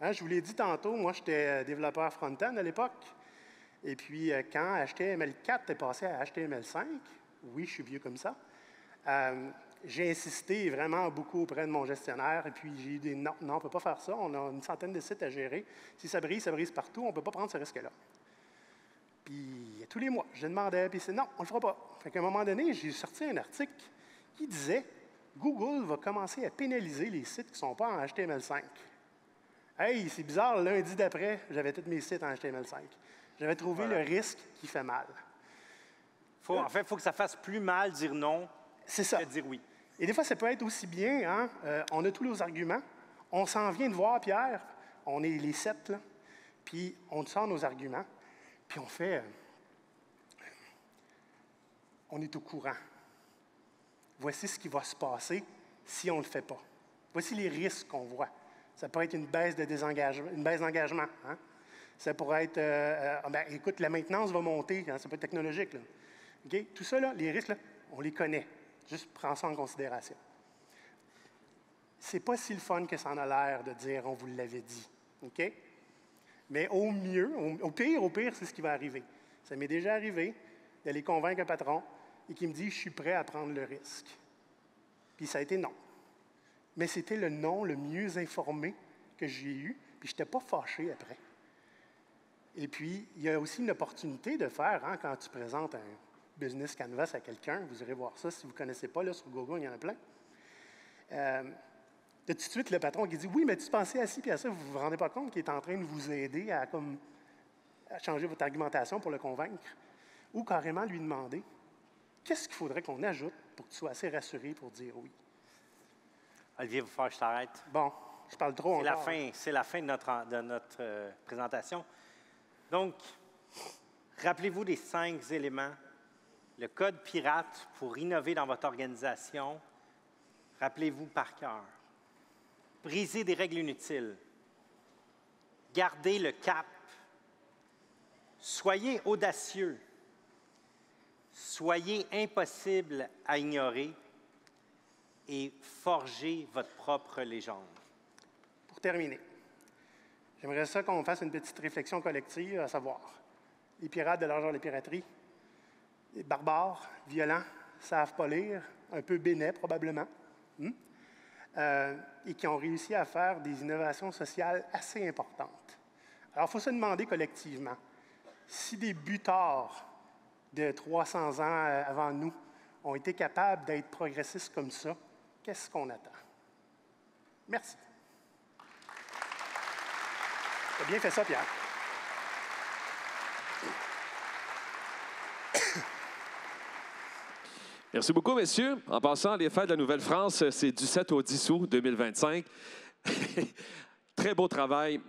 B: Hein, je vous l'ai dit tantôt, moi, j'étais développeur front-end à l'époque. Et puis, quand HTML4 est passé à HTML5, oui, je suis vieux comme ça, j'ai insisté vraiment beaucoup auprès de mon gestionnaire. Et puis, j'ai dit non, on ne peut pas faire ça. On a une centaine de sites à gérer. Si ça brise partout. On ne peut pas prendre ce risque-là. Puis, tous les mois, je demandais, puis c'est non, on ne le fera pas. Fait qu'à un moment donné, j'ai sorti un article qui disait Google va commencer à pénaliser les sites qui ne sont pas en HTML5. Hey, c'est bizarre, lundi d'après, j'avais tous mes sites en HTML5. J'avais trouvé le risque qui fait mal.
C: En fait, il faut que ça fasse plus mal dire non que dire oui.
B: Et des fois, ça peut être aussi bien, hein? On a tous nos arguments. On s'en vient de voir, Pierre, on est les 7, là, puis on sort nos arguments, puis on fait... on est au courant. Voici ce qui va se passer si on ne le fait pas. Voici les risques qu'on voit. Ça peut être une baisse de désengagement, une baisse d'engagement. Hein? Ça pourrait être, écoute, la maintenance va monter, hein? Ça peut être technologique. Là. Okay? Tout ça, là, les risques, là, on les connaît. Juste prends ça en considération. C'est pas si le fun que ça en a l'air de dire « on vous l'avait dit ». OK? Mais au mieux, au pire, c'est ce qui va arriver. Ça m'est déjà arrivé d'aller convaincre un patron et qui me dit « je suis prêt à prendre le risque ». Puis ça a été non. Mais c'était le non le mieux informé que j'ai eu, puis je n'étais pas fâché après. Et puis, il y a aussi une opportunité de faire, hein, quand tu présentes un business canvas à quelqu'un, vous irez voir ça si vous ne connaissez pas, là, sur Google, il y en a plein. De tout de suite, le patron qui dit « oui, mais tu pensais à ci puis à ça, vous ne vous rendez pas compte qu'il est en train de vous aider à changer votre argumentation pour le convaincre. » Ou carrément lui demander « qu'est-ce qu'il faudrait qu'on ajoute pour que tu sois assez rassuré pour dire oui? »
C: Olivier, il va falloir que je t'arrête.
B: Bon, je parle trop encore.
C: C'est la fin de notre présentation. Donc, rappelez-vous des 5 éléments. Le code pirate pour innover dans votre organisation. Rappelez-vous par cœur. Briser des règles inutiles. Gardez le cap. Soyez audacieux. Soyez impossible à ignorer. Et forgez votre propre légende.
B: Pour terminer, j'aimerais ça qu'on fasse une petite réflexion collective, à savoir, les pirates de l'âge de la piraterie, les barbares, violents, savent pas lire, un peu bénets probablement, et qui ont réussi à faire des innovations sociales assez importantes. Alors, il faut se demander collectivement, si des butards de 300 ans avant nous ont été capables d'être progressistes comme ça, qu'est-ce qu'on attend? Merci. Tu as bien fait ça, Pierre.
A: Merci beaucoup, messieurs. En passant, les fêtes de la Nouvelle-France, c'est du 7 au 10 août 2025. Très beau travail.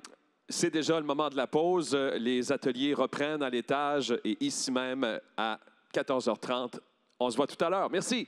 A: C'est déjà le moment de la pause. Les ateliers reprennent à l'étage et ici même à 14h30. On se voit tout à l'heure. Merci.